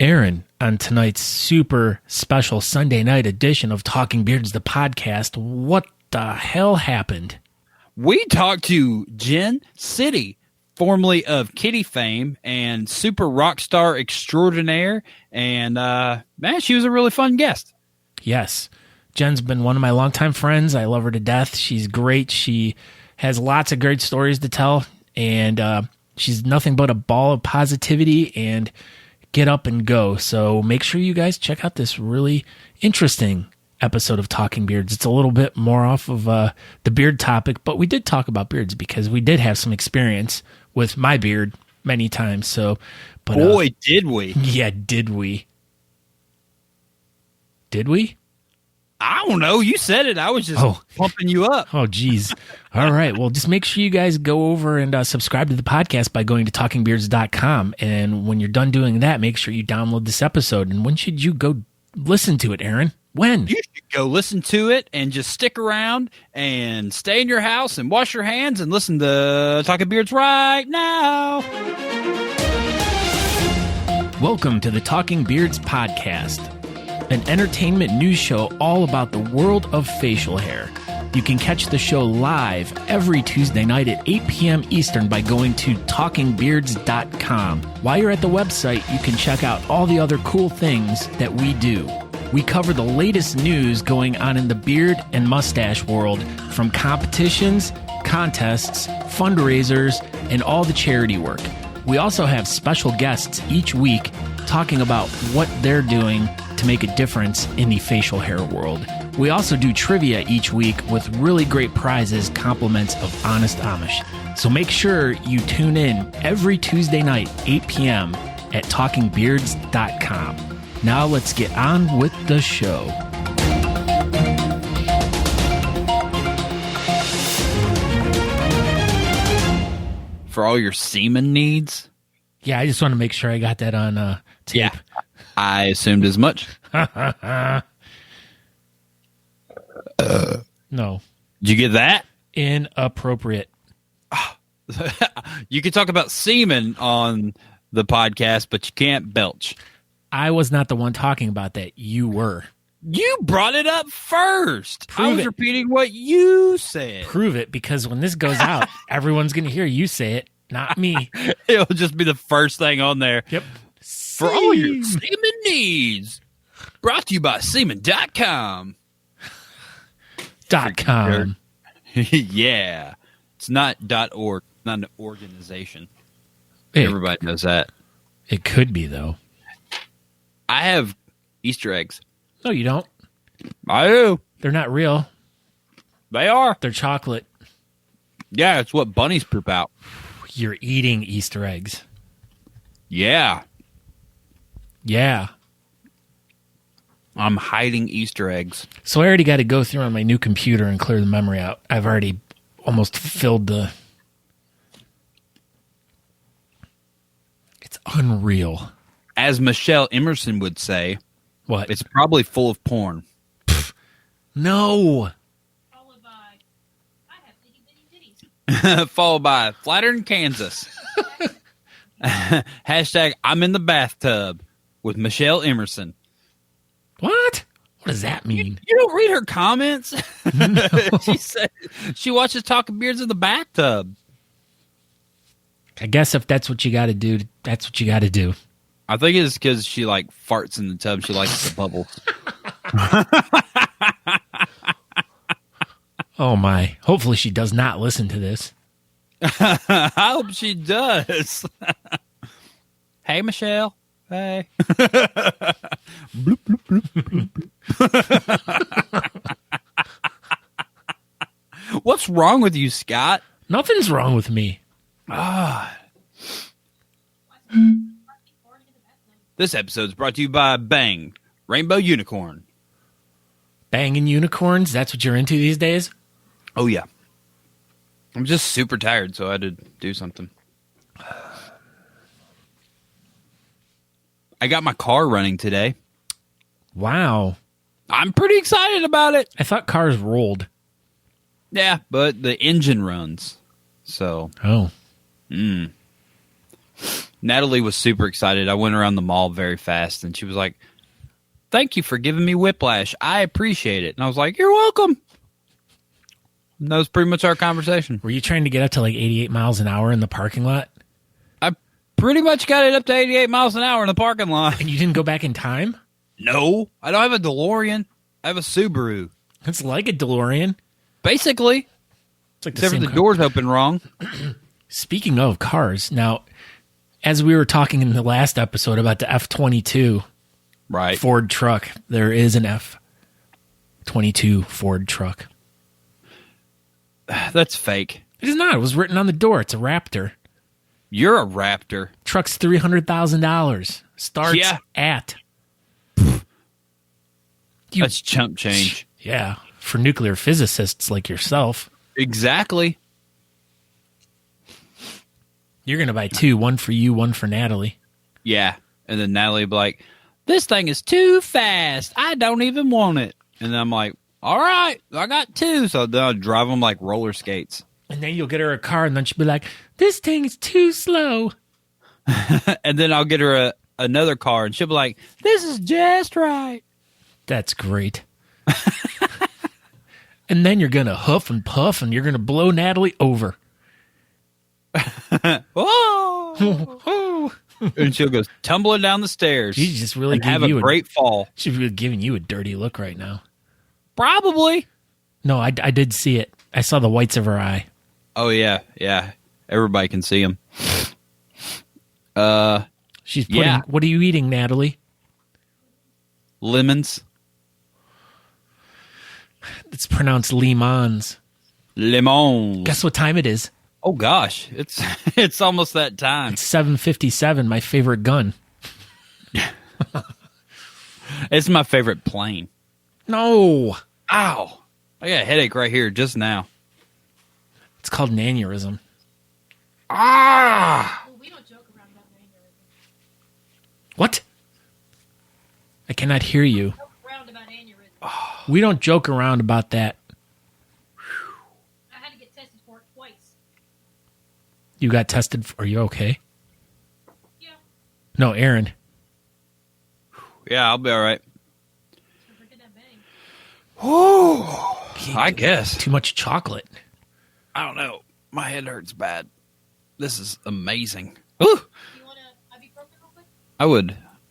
Aaron, on tonight's super special Sunday night edition of Talking Beards, the podcast, what the hell happened? We talked to JennCity, formerly of Kittie fame and super rock star extraordinaire, and man, she was a really fun guest. Yes, Jen's been one of my longtime friends. I love her to death. She's great. She has lots of great stories to tell, and she's nothing but a ball of positivity and get up and go. So make sure you guys check out this really interesting episode of Talking Beards. It's a little bit more off of the beard topic, but we did talk about beards because we did have some experience with my beard many times. So, but boy, did we! Yeah, did we? Did we? I don't know. You said it. I was just pumping you up. Oh, geez. All right. Well, just make sure you guys go over and subscribe to the podcast by going to talkingbeards.com. And when you're done doing that, make sure you download this episode. And when should you go listen to it, Aaron? When? You should go listen to it and just stick around and stay in your house and wash your hands and listen to Talking Beards right now. Welcome to the Talking Beards podcast, an entertainment news show all about the world of facial hair. You can catch the show live every Tuesday night at 8 p.m. Eastern by going to talkingbeards.com. While you're at the website, you can check out all the other cool things that we do. We cover the latest news going on in the beard and mustache world, from competitions, contests, fundraisers, and all the charity work. We also have special guests each week talking about what they're doing to make a difference in the facial hair world. We also do trivia each week with really great prizes, compliments of Honest Amish. So make sure you tune in every Tuesday night, 8 p.m. at talkingbeards.com. Now let's get on with the show. For all your semen needs? Yeah, I just want to make sure I got that on tape. Yeah, I assumed as much. No. Did you get that? Inappropriate. You can talk about semen on the podcast, but you can't belch. I was not the one talking about that. You were. You brought it up first. Prove I was it. repeating what you said. Prove it, because when this goes out, everyone's going to hear you say it, not me. It'll just be the first thing on there. Yep. For all your semen needs. Brought to you by semen.com. .com. Yeah. It's not .org. Not an organization. Everybody knows that. It could be, though. I have Easter eggs. No, you don't. I do. They're not real. They are. They're chocolate. Yeah, it's what bunnies poop out. You're eating Easter eggs. Yeah. Yeah. I'm hiding Easter eggs. So I already got to go through on my new computer and clear the memory out. I've already almost filled the... It's unreal. As Michelle Emerson would say, What? it's probably full of porn. No. Followed by, I have itty bitty titties. Followed by Flattern, Kansas. Hashtag I'm in the bathtub with Michelle Emerson. What? What does that mean? You don't read her comments? No. She said she watches Talking Beards in the bathtub. I guess if that's what you got to do, that's what you got to do. I think it's because she like farts in the tub. She likes the bubbles. Oh my. Hopefully she does not listen to this. I hope she does. Hey, Michelle. Hey. Bloop, bloop, bloop, bloop. What's wrong with you, Scott? Nothing's wrong with me. This episode is brought to you by Bang, Rainbow Unicorn. Banging unicorns? That's what you're into these days? Oh, yeah. I'm just super tired, so I had to do something. I got my car running today. Wow. I'm pretty excited about it. I thought cars rolled. Yeah, but the engine runs. So, Oh. Natalie was super excited. I went around the mall very fast, and she was like, "Thank you for giving me whiplash. I appreciate it." And I was like, "You're welcome." And that was pretty much our conversation. Were you trying to get up to like 88 miles an hour in the parking lot? I pretty much got it up to 88 miles an hour in the parking lot. And you didn't go back in time? No, I don't have a DeLorean. I have a Subaru. It's like a DeLorean. Basically. It's like Except for the doors open wrong. Speaking of cars, now, as we were talking in the last episode about the F-22 Right. Ford truck, there is an F-22 Ford truck. That's fake. It is not. It was written on the door. It's a Raptor. You're a Raptor. Truck's $300,000. Starts Yeah. at. That's chump change. Yeah, for nuclear physicists like yourself. Exactly. You're going to buy two, one for you, one for Natalie. Yeah. And then Natalie will be like, "This thing is too fast. I don't even want it." And then I'm like, "All right, I got two." So then I'll drive them like roller skates. And then you'll get her a car, and then she'll be like, "This thing is too slow." And then I'll get her another car, and she'll be like, "This is just right." That's great. And then you're going to huff and puff, and you're going to blow Natalie over. Whoa! And she'll go tumbling down the stairs. She just really and have gave a you great fall. She's really giving you a dirty look right now. Probably. No, I did see it. I saw the whites of her eye. Oh, yeah. Yeah. Everybody can see them. She's putting, Yeah. What are you eating, Natalie? Lemons. It's pronounced lemons. Lemons. Guess what time it is? Oh, gosh. It's almost that time. It's 7:57, my favorite gun. It's my favorite plane. No. Ow. I got a headache right here just now. It's called an aneurysm. Ah! Well, we don't joke around about aneurysm. What? I cannot hear you. Joke around about aneurysm. We don't joke around about that. I had to get tested for it twice. You got tested. Are you okay? Yeah. No, Aaron. Yeah, I'll be all right. Never did that bang. I guess. Too much chocolate. I don't know. My head hurts bad. This is amazing. You want to ibuprofen real quick?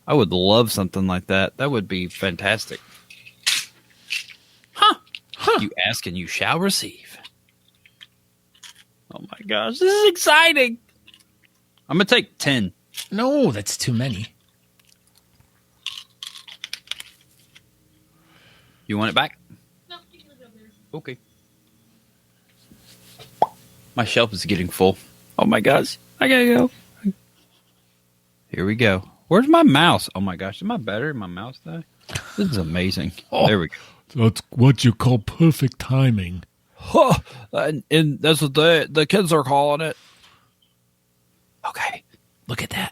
I would love something like that. That would be fantastic. Huh. You ask and you shall receive. Oh my gosh, this is exciting. I'm going to take 10. No, that's too many. You want it back? No, you can leave it over there. Okay. My shelf is getting full. Oh my gosh. I gotta go. Here we go. Where's my mouse? Oh my gosh. Is my battery in my mouse die? This is amazing. Oh. There we go. That's what you call perfect timing. Huh. And that's what the kids are calling it. Okay. Look at that.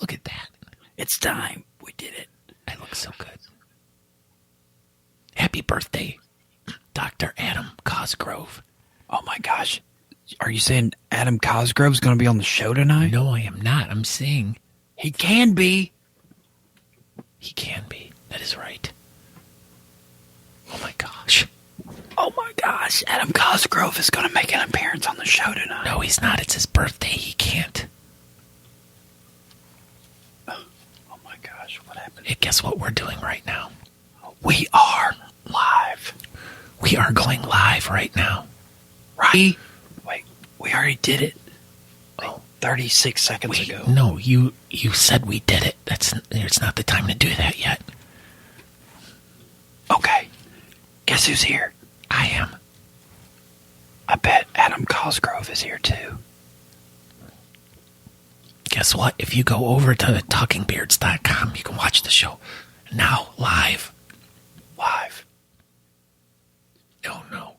Look at that. It's time. We did it. I look so good. Happy birthday, Dr. Adam Cosgrove. Oh my gosh. Are you saying Adam Cosgrove's going to be on the show tonight? No, I am not. I'm saying He can be. he can be. That is right. Oh my gosh. Oh my gosh. Adam Cosgrove is going to make an appearance on the show tonight. No, he's not. It's his birthday. He can't. Oh my gosh. What happened? Hey, guess what we're doing right now? We are live. We are going live right now. Right? Wait, we already did it. Like 36 seconds Wait, ago. no, you said we did it. It's not the time to do that yet. Okay. Guess who's here? I am. I bet Adam Cosgrove is here too. Guess what? If you go over to talkingbeards.com, you can watch the show now live. Live. No.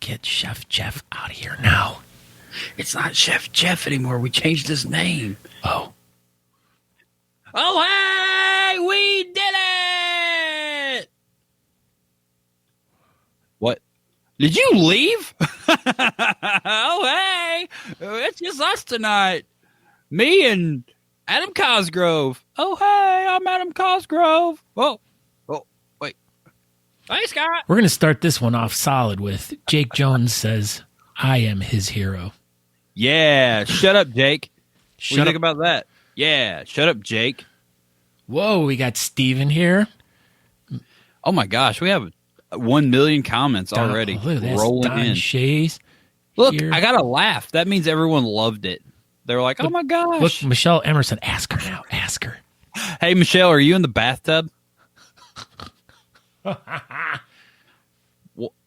Get Chef Jeff out of here now. It's not Chef Jeff anymore. We changed his name. Oh. Oh, hey! We did it! What? Did you leave? Oh, hey, it's just us tonight. Me and Adam Cosgrove. Oh, hey, I'm Adam Cosgrove. Oh, wait. Hey, Scott. We're going to start this one off solid with Jake Jones says, I am his hero. Yeah, shut up, Jake. What do you Shut think up. about that? Yeah, shut up, Jake. Whoa, we got Steven here. Oh, my gosh, we have 1 million comments already Look at this. rolling Don in. Shays. Look, here. I got to laugh. That means everyone loved it. They were like, oh, my gosh. Look, Michelle Emerson. Ask her now. Ask her. Hey, Michelle, are you in the bathtub?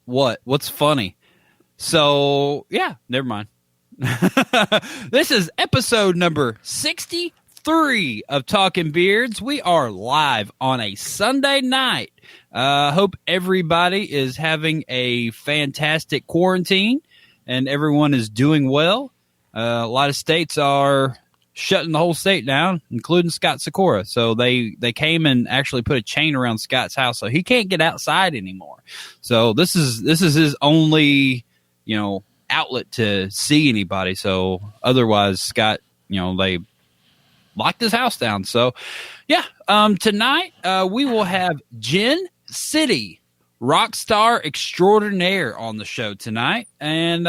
What? What's funny? So, yeah, never mind. This is episode number 63 of Talking Beards. We are live on a Sunday night. Hope everybody is having a fantastic quarantine and everyone is doing well. A lot of states are shutting the whole state down, including Scott Sikora. So they came and actually put a chain around Scott's house, so he can't get outside anymore. So this is his only, outlet to see anybody. So otherwise, Scott, they locked his house down. So yeah, tonight we will have JennCity, rock star extraordinaire, on the show tonight. And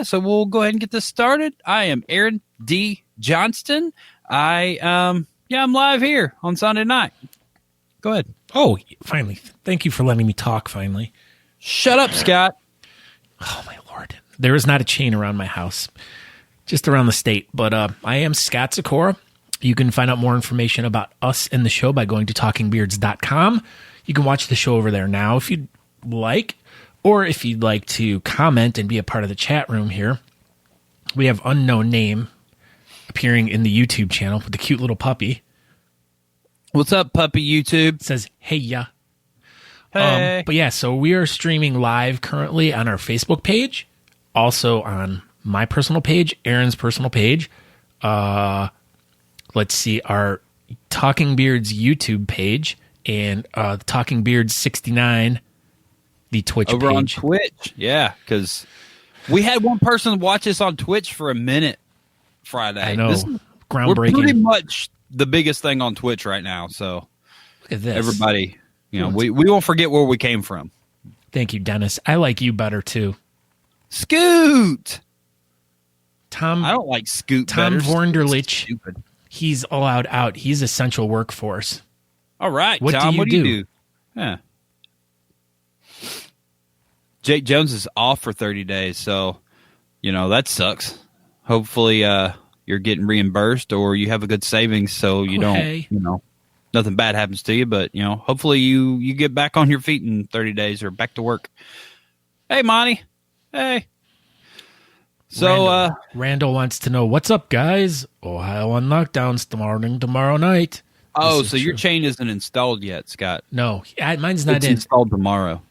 so we'll go ahead and get this started. I am Aaron D. Johnston. I'm live here on Sunday night. Go ahead. Oh, finally. Thank you for letting me talk, finally. Shut up, Scott. Oh, my Lord. There is not a chain around my house, just around the state. But I am Scott Sikora. You can find out more information about us and the show by going to talkingbeards.com. You can watch the show over there now if you'd like, or if you'd like to comment and be a part of the chat room here. We have unknown name appearing in the YouTube channel with the cute little puppy. What's up, puppy YouTube? It says, hey, ya. Hey. But yeah, so we are streaming live currently on our Facebook page, also on my personal page, Aaron's personal page. Let's see, our Talking Beards YouTube page, and the Talking Beards 69, the Twitch Over on page. Twitch. Yeah, because we had one person watch us on Twitch for a minute Friday. I know. We're Groundbreaking. pretty much the biggest thing on Twitch right now. So Look at this. everybody, we won't forget where we came from. Thank you, Dennis. I like you better, too. Scoot. Tom, I don't like Scoot Tom better. Vornderlich, Stupid. he's allowed out. He's essential workforce. All right, What Tom, do you what do you do? do? Yeah. Jake Jones is off for 30 days, so, that sucks. Hopefully you're getting reimbursed or you have a good savings so you hey. don't, nothing bad happens to you. But, hopefully you get back on your feet in 30 days or back to work. Hey, Monty. Hey. So, Randall wants to know, what's up, guys? Ohio on lockdown starting tomorrow night. oh, This so is your true. chain isn't installed yet, Scott. No, mine's not It's in. installed tomorrow.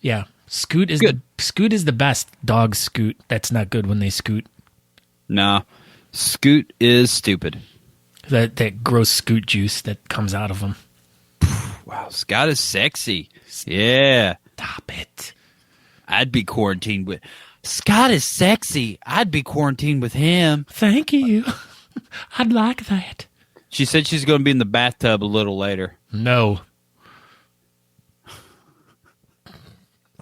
Yeah, Scoot is Good. Scoot is the best. Dog Scoot. That's not good when they scoot. Nah. Scoot is stupid. That gross Scoot juice that comes out of them. Wow, Scott is sexy. Yeah. Stop it. I'd be quarantined with Scott is sexy. I'd be quarantined with him. Thank you. I'd like that. She said she's going to be in the bathtub a little later. No.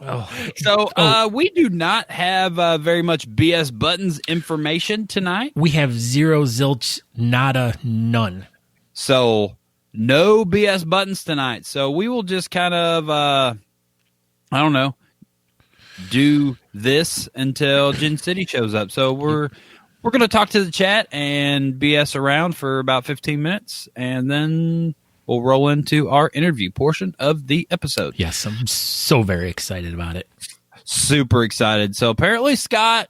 Oh, So we do not have very much BS Buttons information tonight. we have zero, zilch, nada, none. So no BS Buttons tonight. So we will just kind of, I don't know, do this until JennCity shows up. So we're going to talk to the chat and BS around for about 15 minutes, and then we'll roll into our interview portion of the episode. Yes, I'm so very excited about it. Super excited. So apparently Scott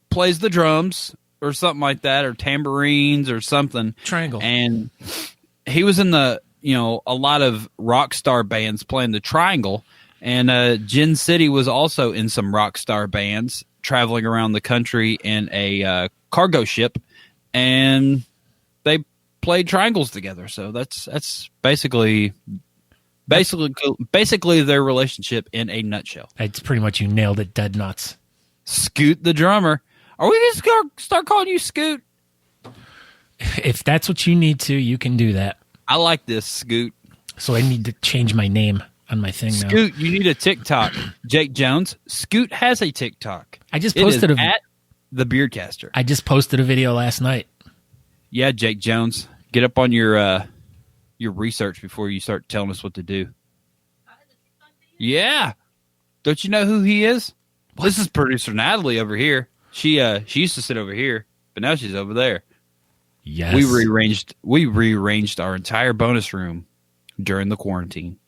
plays the drums or something like that, or tambourines or something. Triangle. And he was in the, a lot of rock star bands playing the triangle. And JennCity was also in some rock star bands traveling around the country in a cargo ship, and they played triangles together. So that's basically their relationship in a nutshell. It's pretty much, you nailed it, dead nuts. Scoot the drummer. Are we just going to start calling you Scoot? If that's what you need to, you can do that. I like this, Scoot. So I need to change my name on my thing now. Scoot, you need a TikTok. Jake Jones, Scoot has a TikTok. I just posted at the Beardcaster. I just posted a video last night. Yeah, Jake Jones, get up on your research before you start telling us what to do. Yeah, don't you know who he is? What? This is producer Natalie over here. She used to sit over here, but now she's over there. Yes, we rearranged our entire bonus room during the quarantine.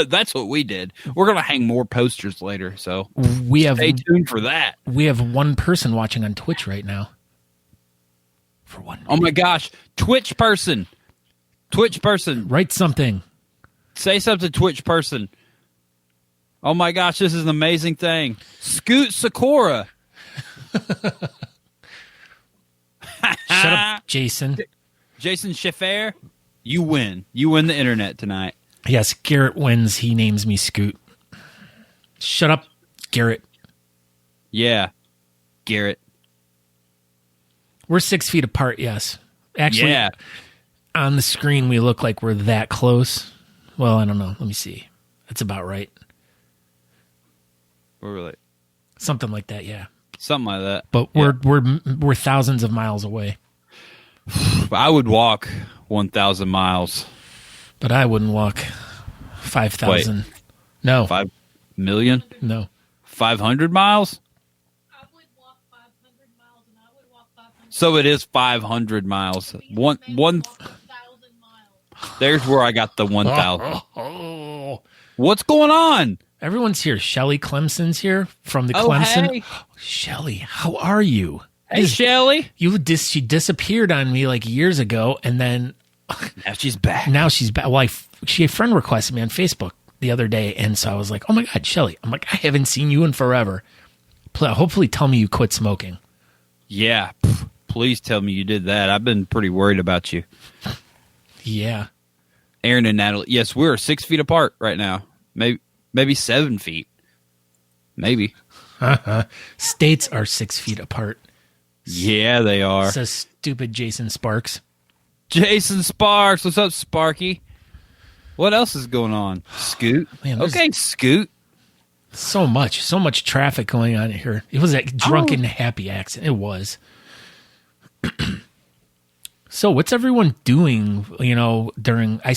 That's what we did. We're gonna hang more posters later, so stay tuned for that. We have one person watching on Twitch right now. For 1 minute. Oh my gosh, Twitch person, write something. Say something, Twitch person. Oh my gosh, this is an amazing thing. Scoot Sakura. Shut up, Jason. Jason Schaffer, you win. You win the internet tonight. Yes, Garrett wins. He names me Scoot. Shut up, Garrett. Yeah, Garrett. We're 6 feet apart, yes. Actually, yeah. On the screen, we look like we're that close. Well, I don't know. Let me see. That's about right. Really? Something like that, yeah. Something like that. But we're thousands of miles away. I would walk 1,000 miles. But I wouldn't walk 5,000. No. 5 million? No. 500 miles? I would walk 500 miles, and I would walk 500. So it is 500 miles. One. 1,000 miles. There's where I got the 1,000. Oh. What's going on? Everyone's here. Shelly Clemson's here from the Clemson. Hey. Shelly, how are you? Hey, Shelly. She disappeared on me like years ago, and then Now she's back. Well, she friend requested me on Facebook the other day, and so I was like, "Oh my God, Shelly!" I'm like, "I haven't seen you in forever. Hopefully, tell me you quit smoking." Yeah, please tell me you did that. I've been pretty worried about you. Yeah, Aaron and Natalie. Yes, we're 6 feet apart right now. Maybe 7 feet. Maybe. States are 6 feet apart. Yeah, they are. Says stupid Jason Sparks. Jason Sparks. What's up, Sparky? What else is going on? Scoot. Man, okay, Scoot. So much traffic going on here. It was a drunken happy accident. It was. So what's everyone doing, during I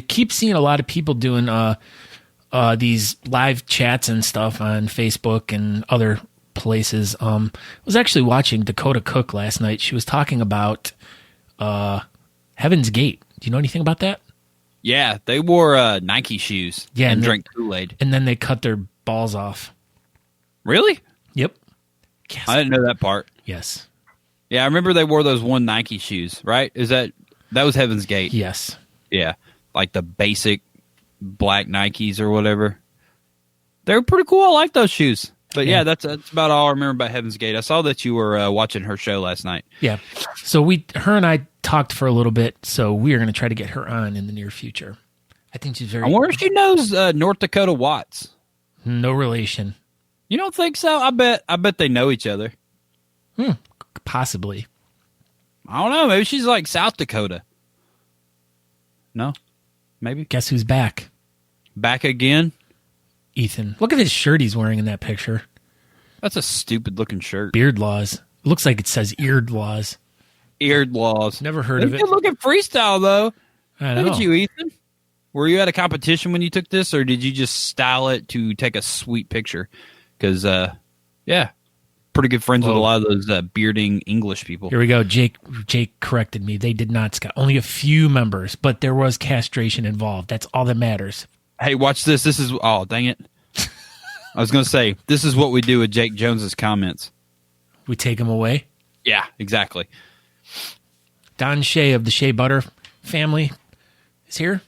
keep seeing a lot of people doing these live chats and stuff on Facebook and other places. I was actually watching Dakota Cook last night. She was talking about Heaven's Gate. Do you know anything about that? Yeah, they wore Nike shoes and drank Kool-Aid. And then they cut their balls off. Really? Yep. Yes. I didn't know that part. Yes. Yeah, I remember they wore those one Nike shoes, right? That was Heaven's Gate? Yes. Yeah, like the basic black Nikes or whatever. They were pretty cool. I like those shoes. But yeah, that's about all I remember about Heaven's Gate. I saw that you were watching her show last night. Yeah. So her and I talked for a little bit, so we are going to try to get her on in the near future. I think she's very... I wonder if she knows North Dakota Watts. No relation. You don't think so? I bet they know each other. Possibly. I don't know. Maybe she's like South Dakota. No? Maybe? Guess who's back? Back again? Ethan. Look at his shirt he's wearing in that picture. That's a stupid looking shirt. Beard Laws. It looks like it says Eared Laws. Eared Laws. Never heard of it. Good looking freestyle, though. I know. Look at you, Ethan. Were you at a competition when you took this, or did you just style it to take a sweet picture? Because, yeah, pretty good friends with a lot of those bearding English people. Here we go. Jake corrected me. They did not, Scott. Only a few members, but there was castration involved. That's all that matters. Hey, watch this. This is... Oh, dang it. I was going to say, this is what we do with Jake Jones's comments. We take him away? Yeah, exactly. Don Shea of the Shea Butter family is here.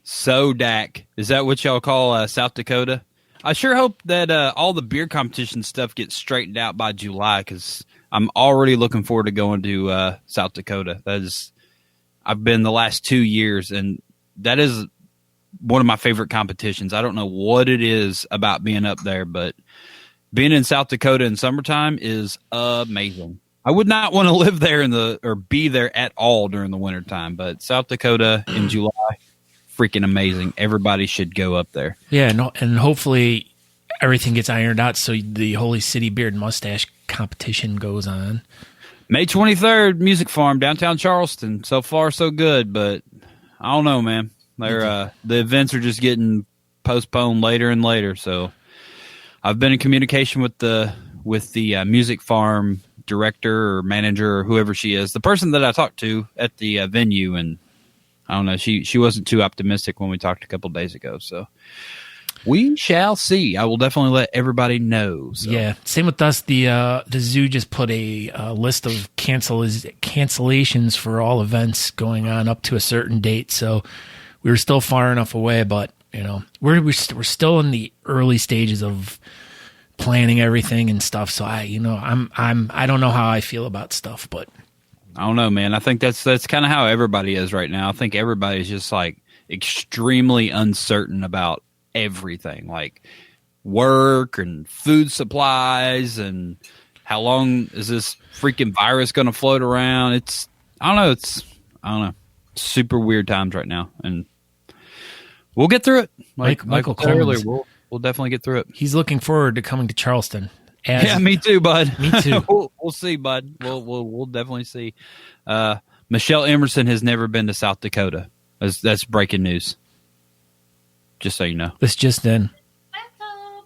Sodak. Is that what y'all call South Dakota? I sure hope that all the beer competition stuff gets straightened out by July, because I'm already looking forward to going to South Dakota. I've been the last 2 years, and that is one of my favorite competitions. I don't know what it is about being up there, but being in South Dakota in summertime is amazing. I would not want to live there or be there at all during the wintertime, but South Dakota in July, freaking amazing. Everybody should go up there. Yeah, no, and hopefully everything gets ironed out so the Holy City Beard and Mustache competition goes on. May 23rd, Music Farm, downtown Charleston. So far, so good, but I don't know, man. The events are just getting postponed later and later. So I've been in communication with the Music Farm director or manager or whoever she is, the person that I talked to at the venue, and I don't know, she wasn't too optimistic when we talked a couple days ago. So we shall see. I will definitely let everybody know. So. Yeah, same with us. The zoo just put a list of cancellations for all events going on up to a certain date. So we were still far enough away, but we're still in the early stages of planning everything and stuff. So I don't know how I feel about stuff, but I don't know, man. I think that's kind of how everybody is right now. I think everybody's just like extremely uncertain about everything, like work and food supplies and how long is this freaking virus going to float around. I don't know. Super weird times right now, and we'll get through it. Michael Coleman, we'll definitely get through it. He's looking forward to coming to Charleston. Yeah, me too, bud. Me too. We'll see, bud. We'll definitely see. Michelle Emerson has never been to South Dakota. That's breaking news. Just so you know. This just in. Bathtub.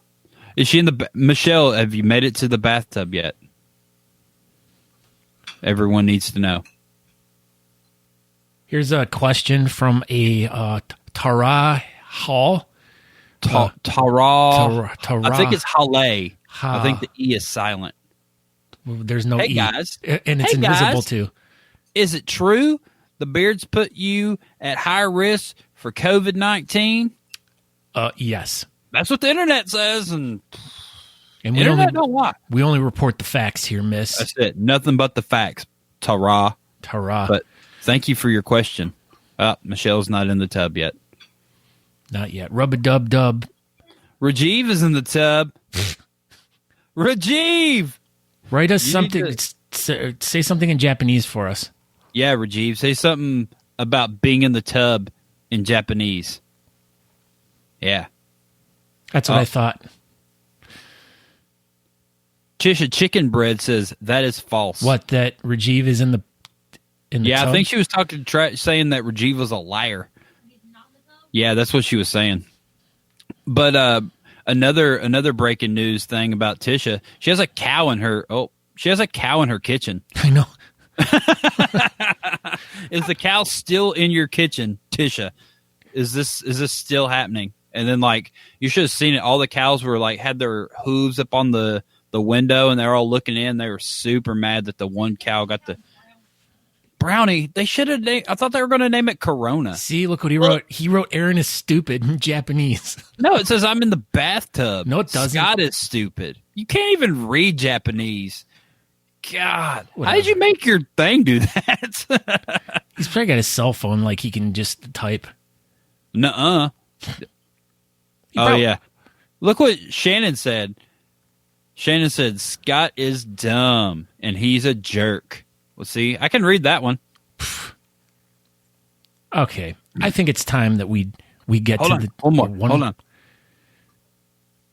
Is she in the Michelle? Have you made it to the bathtub yet? Everyone needs to know. Here's a question from a Tara Hall. Tara. I think it's Halle. I think the E is silent. There's no hey E. Guys. And it's invisible too. Is it true the beards put you at higher risk for COVID-19? Yes. That's what the internet says, and we internet don't lie. We only report the facts here, miss. That's it. Nothing but the facts. Tara. But thank you for your question. Michelle's not in the tub yet. Not yet. Rub-a-dub-dub. Rajiv is in the tub. Rajiv! Write us something. Say something in Japanese for us. Yeah, Rajiv. Say something about being in the tub in Japanese. Yeah. That's what I thought. Chisha Chicken Bread says that is false. What, that Rajiv is in the tub? I think she was saying that Rajiv was a liar. Yeah, that's what she was saying. But another breaking news thing about Tisha, she has a cow in her kitchen. I know. Is the cow still in your kitchen, Tisha? Is this still happening? And then, like, you should have seen it. All the cows were like had their hooves up on the window, and they're all looking in. They were super mad that the one cow got the Brownie. They should have named. I thought they were going to name it Corona. See, look what he wrote. He wrote Aaron is stupid in Japanese. No, it says I'm in the bathtub. No, it doesn't. Scott is stupid. You can't even read Japanese. God, Whatever. How did you make your thing do that? He's probably got his cell phone, like he can just type. Nuh-uh. Oh, yeah. Look what Shannon said. Shannon said, Scott is dumb, and he's a jerk. Well, see, I can read that one. Okay. I think it's time that we get Hold to on. the... One more. Hold on.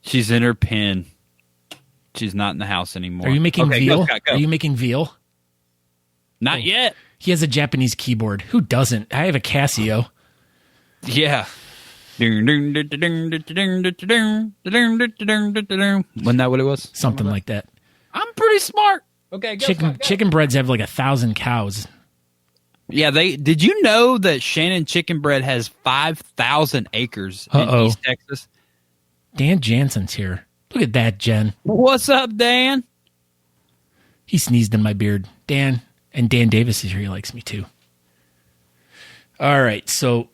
She's in her pen. She's not in the house anymore. Are you making veal? Go, Scott, go. Are you making veal? Not yet. He has a Japanese keyboard. Who doesn't? I have a Casio. Yeah. Wasn't that what it was? Something like that. I'm pretty smart. Okay, go, Scott, go. Chicken breads have like 1,000 cows. Yeah, did you know that Shannon Chicken Bread has 5,000 acres in East Texas? Dan Jansen's here. Look at that, Jen. What's up, Dan? He sneezed in my beard. Dan Davis is here. He likes me too. All right, so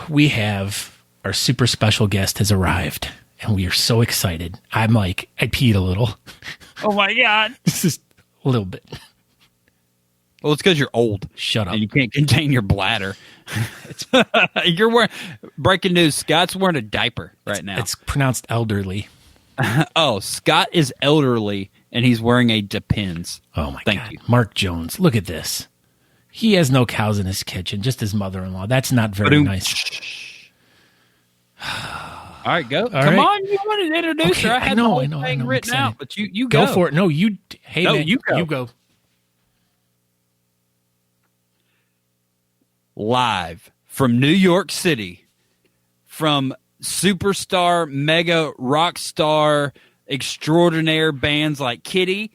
we have our super special guest has arrived, and we are so excited. I peed a little. Oh my God. Just a little bit. Well, it's because you're old. Shut up. And you can't contain your bladder. You're wearing breaking news. Scott's wearing a diaper right now. It's pronounced elderly. Oh, Scott is elderly, and he's wearing a Depends. Oh, my Thank God. you. Mark Jones, look at this. He has no cows in his kitchen, just his mother-in-law. That's not very nice. All right, go. Come right. on, you wanted to introduce her. I had the whole thing written out, but you go. Go for it. No, you. Hey, No, man, you go. You go. Live from New York City, from superstar, mega rock star, extraordinaire bands like Kittie,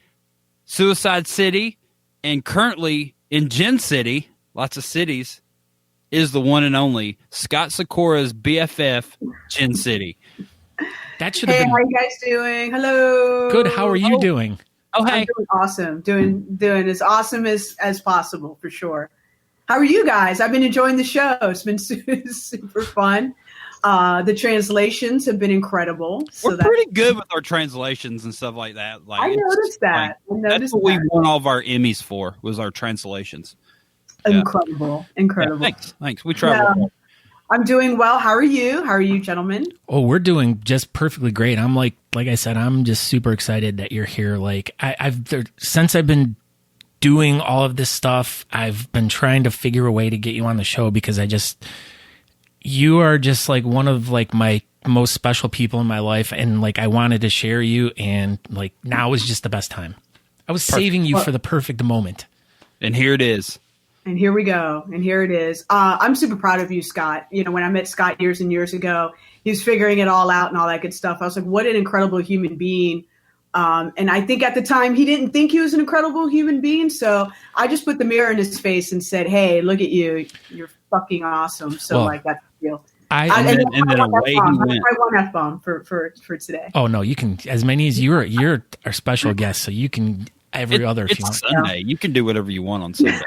Suicide City, and currently in JennCity, lots of cities, is the one and only Scott Sikora's BFF, JennCity. That should have been. How are you guys doing? Hello. Good. How are you doing? Oh, hey. I'm doing awesome. Doing as awesome as possible for sure. How are you guys? I've been enjoying the show. It's been super fun. The translations have been incredible. So We're pretty good with our translations and stuff like that. Like, I noticed that. That's what we won all of our Emmys for, was our translations. Yeah. Incredible. Yeah, thanks. We try. Yeah. I'm doing well. How are you? How are you, gentlemen? Oh, we're doing just perfectly great. I'm like I said, I'm just super excited that you're here. Like since I've been doing all of this stuff, I've been trying to figure a way to get you on the show because you are just like one of like my most special people in my life. And like, I wanted to share you, and like now is just the best time. I was saving you for the perfect moment. And here it is. And here we go. And here it is. I'm super proud of you, Scott. You know, when I met Scott years and years ago, he was figuring it all out and all that good stuff. I was like, what an incredible human being. And I think at the time he didn't think he was an incredible human being. So I just put the mirror in his face and said, hey, look at you. You're fucking awesome. So like, that's the deal. And then away he went. I want F-bomb for today. Oh, no, you can, as many as you're our special guest. So you can every other if you want. It's Sunday. You can do whatever you want on Sunday.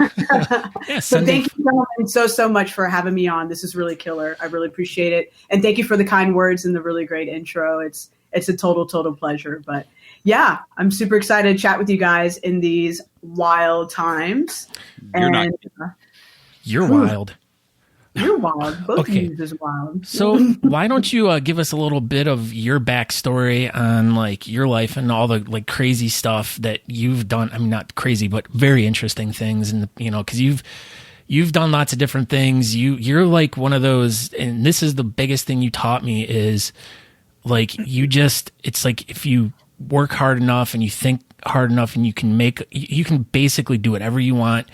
Yeah, so thank you gentlemen, so much for having me on. This is really killer. I really appreciate it. And thank you for the kind words and the really great intro. It's a total pleasure. But yeah, I'm super excited to chat with you guys in these wild times. You're wild. You're wild. Both Okay. of you is wild. So why don't you give us a little bit of your backstory on like your life and all the like crazy stuff that you've done? I mean, not crazy, but very interesting things. And because you've done lots of different things. You're like one of those, and this is the biggest thing you taught me is like it's like if you work hard enough and you think hard enough and you can basically do whatever you want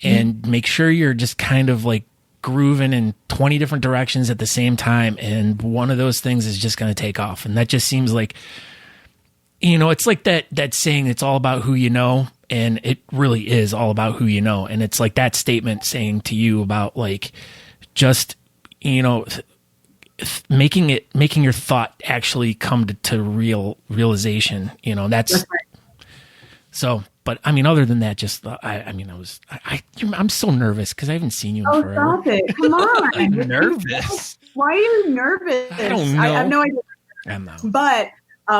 and make sure you're just kind of like grooving in 20 different directions at the same time, and one of those things is just going to take off. And that just seems like, it's like that saying, it's all about who you know, and it really is all about who you know. And it's like that statement saying to you about like just making your thought actually come to realization. That's right. So. But I mean, other than that, just I'm so nervous because I haven't seen you in forever. Stop it! Come on, I'm nervous. Why are you nervous? I don't know. I have no idea. I'm not. But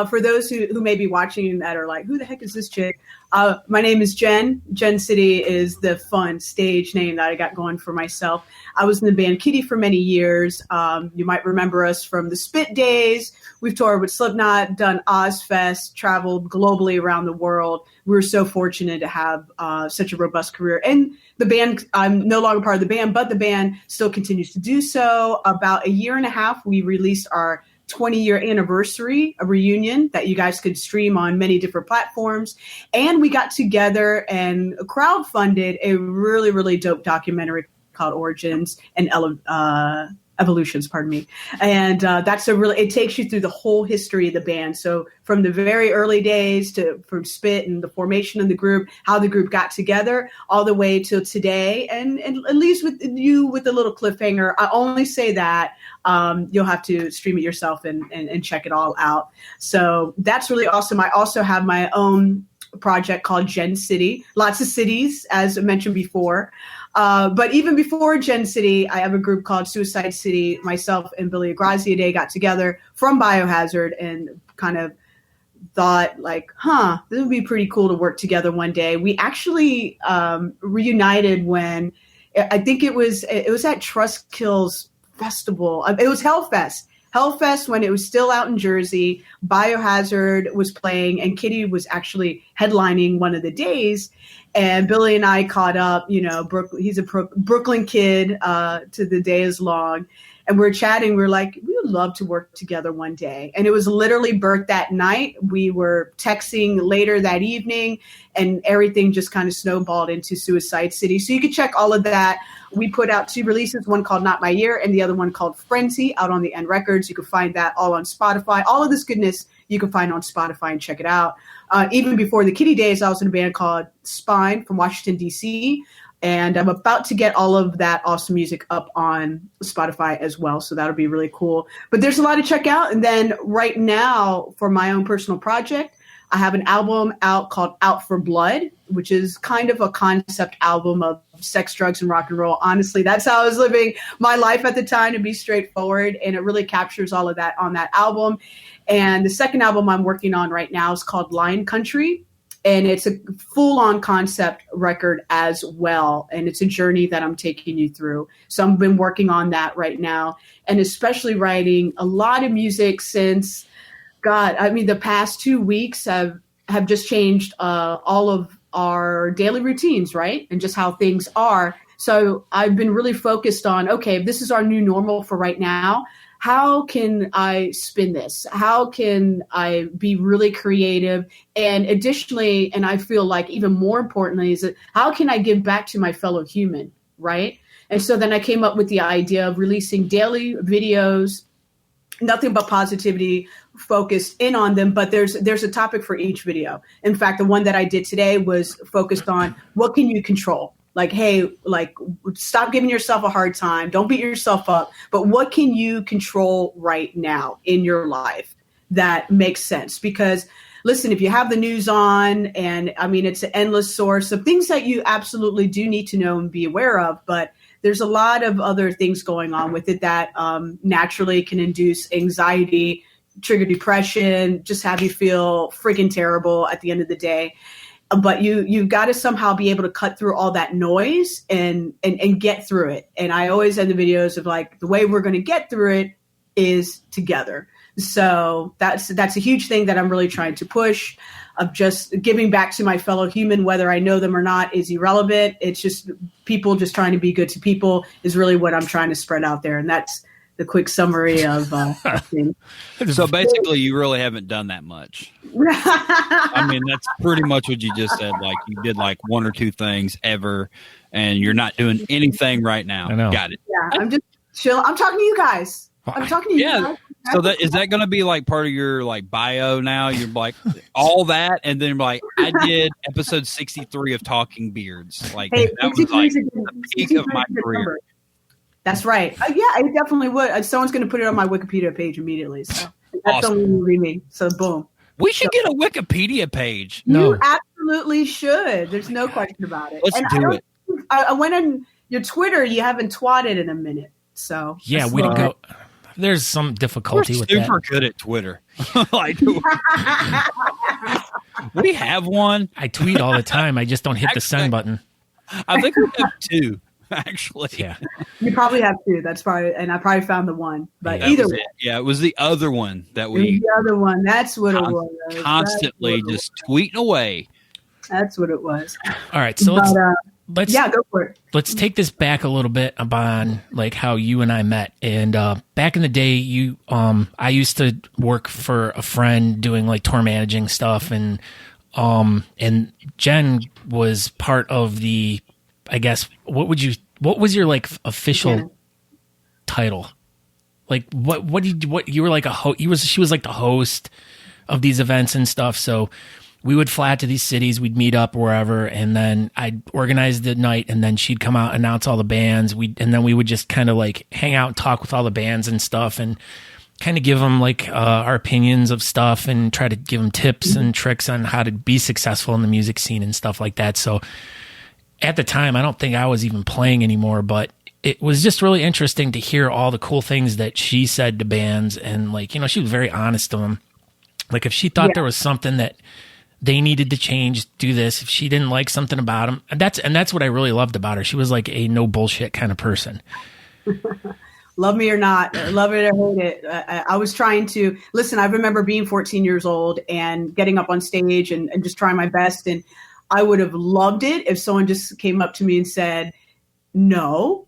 for those who may be watching that are like, who the heck is this chick? My name is Jenn. JennCity is the fun stage name that I got going for myself. I was in the band Kittie for many years. You might remember us from the Spit days. We've toured with Slipknot, done Ozfest, traveled globally around the world. We were so fortunate to have such a robust career. And the band, I'm no longer part of the band, but the band still continues to do so. About a year and a half, we released our 20-year anniversary, a reunion that you guys could stream on many different platforms. And we got together and crowdfunded a really, really dope documentary called Origins and Evolutions, pardon me. And it takes you through the whole history of the band. So from the very early days from Spit and the formation of the group, how the group got together, all the way till today. And it leaves with you with a little cliffhanger. I only say that. You'll have to stream it yourself and check it all out. So that's really awesome. I also have my own project called JennCity. Lots of cities, as I mentioned before. But even before JennCity, I have a group called Suicide City. Myself and Billy Agraziade got together from Biohazard and kind of thought like, this would be pretty cool to work together one day. We actually reunited when I think it was at Trust Kills Festival. It was Hellfest. Hellfest when it was still out in Jersey. Biohazard was playing, and Kittie was actually headlining one of the days. And Billy and I caught up. He's a Brooklyn kid. To the day is long. And we're chatting. We're like, we would love to work together one day. And it was literally birthed that night. We were texting later that evening, and everything just kind of snowballed into Suicide City. So you can check all of that. We put out 2 releases, one called Not My Year and the other one called Frenzy, out on the End Records. You can find that all on Spotify. All of this goodness you can find on Spotify and check it out. Even before the Kittie days, I was in a band called Spine from Washington, D.C., and I'm about to get all of that awesome music up on Spotify as well. So that'll be really cool. But there's a lot to check out. And then right now, for my own personal project, I have an album out called Out for Blood, which is kind of a concept album of sex, drugs, and rock and roll. Honestly, that's how I was living my life at the time, to be straightforward. And it really captures all of that on that album. And the second album I'm working on right now is called Lion Country. And it's a full-on concept record as well. And it's a journey that I'm taking you through. So I've been working on that right now, and especially writing a lot of music since, the past 2 weeks have just changed all of our daily routines, right? And just how things are. So I've been really focused on, okay, this is our new normal for right now. How can I spin this? How can I be really creative? And additionally, and I feel like even more importantly, is that how can I give back to my fellow human, right? And so then I came up with the idea of releasing daily videos, nothing but positivity focused in on them, but there's a topic for each video. In fact, the one that I did today was focused on what can you control? Like, hey, stop giving yourself a hard time. Don't beat yourself up. But what can you control right now in your life that makes sense? Because, listen, if you have the news on, and it's an endless source of things that you absolutely do need to know and be aware of. But there's a lot of other things going on with it that naturally can induce anxiety, trigger depression, just have you feel freaking terrible at the end of the day. But you've got to somehow be able to cut through all that noise and get through it. And I always end the videos of the way we're going to get through it is together. So that's a huge thing that I'm really trying to push, of just giving back to my fellow human, whether I know them or not is irrelevant. It's just people just trying to be good to people is really what I'm trying to spread out there. And that's the quick summary of things. So basically, you really haven't done that much. That's pretty much what you just said. You did 1 or 2 things ever, and you're not doing anything right now. I know. Got it. Yeah, I'm just chill. I'm talking to you guys. I'm talking to you guys. So is that going to be part of your bio now? You're all that, and then I did episode 63 of Talking Beards. That was the peak of my career. That's right. Yeah, I definitely would. Someone's going to put it on my Wikipedia page immediately. So that's awesome. only read me. So boom. We should get a Wikipedia page. You absolutely should. There's no question about it. Let's do it. I went on your Twitter. You haven't twatted in a minute. So yeah, we didn't go. There's some difficulty with that. We're super good at Twitter. We have one. I tweet all the time. I just don't hit the send button. I think we have 2. Actually, yeah, you probably have 2. That's probably, and I probably found the one. But either way, it was the other one that the other one. That's what it was. Constantly just tweeting away. That's what it was. All right, so let's go for it. Let's take this back a little bit on how you and I met. And back in the day, I used to work for a friend doing tour managing stuff, and Jenn was part of the. I guess what was your official title? What you were she was the host of these events and stuff. So we would fly out to these cities, we'd meet up wherever, and then I'd organize the night, and then she'd come out, announce all the bands. And then we would just kind of hang out and talk with all the bands and stuff, and kind of give them our opinions of stuff, and try to give them tips and tricks on how to be successful in the music scene and stuff like that. So at the time, I don't think I was even playing anymore, but it was just really interesting to hear all the cool things that she said to bands. And she was very honest to them. If she thought there was something that they needed to change, do this. If she didn't like something about them, and that's what I really loved about her. She was a no bullshit kind of person. love me or not, love it or hate it. I was trying to listen. I remember being 14 years old and getting up on stage and just trying my best. And I would have loved it if someone just came up to me and said, no,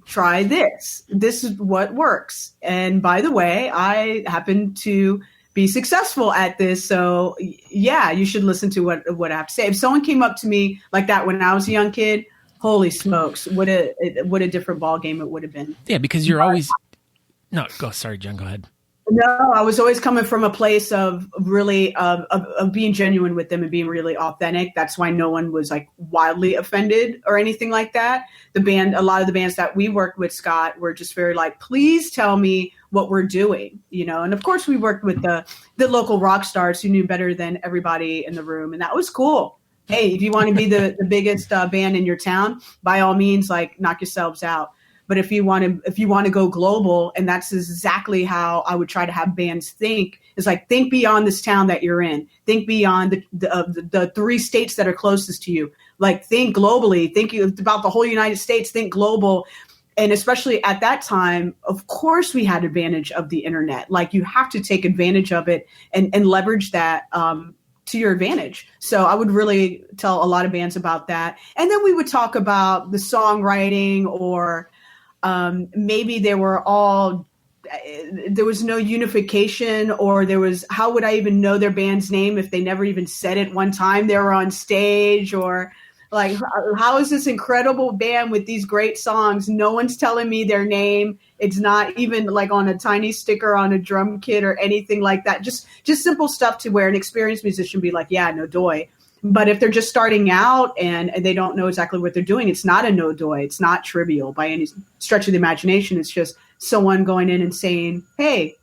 try this. This is what works. And by the way, I happen to be successful at this. So yeah, you should listen to what I have to say. If someone came up to me like that when I was a young kid, holy smokes, what a different ball game it would have been. Yeah, because you're always sorry, Jen, go ahead. No, I was always coming from a place of really of being genuine with them and being really authentic. That's why no one was like wildly offended or anything like that. A lot of the bands that we worked with, Scott, were just very like, please tell me what we're doing, And of course, we worked with the local rock stars who knew better than everybody in the room, and that was cool. Hey, if you want to be the biggest band in your town, by all means, like knock yourselves out. But if you want to go global, and that's exactly how I would try to have bands think, is like think beyond this town that you're in, think beyond the 3 states that are closest to you, like think globally, think about the whole United States, think global. And especially at that time, of course, we had advantage of the internet. Like you have to take advantage of it and leverage that to your advantage. So I would really tell a lot of bands about that. And then we would talk about the songwriting, or maybe there was no unification, or how would I even know their band's name if they never even said it one time they were on stage, or like, how is this incredible band with these great songs? No one's telling me their name. It's not even like on a tiny sticker on a drum kit or anything like that. Just simple stuff to where an experienced musician be like, yeah, no doy. But if they're just starting out and they don't know exactly what they're doing, it's not a no doy. It's not trivial by any stretch of the imagination. It's just someone going in and saying, hey,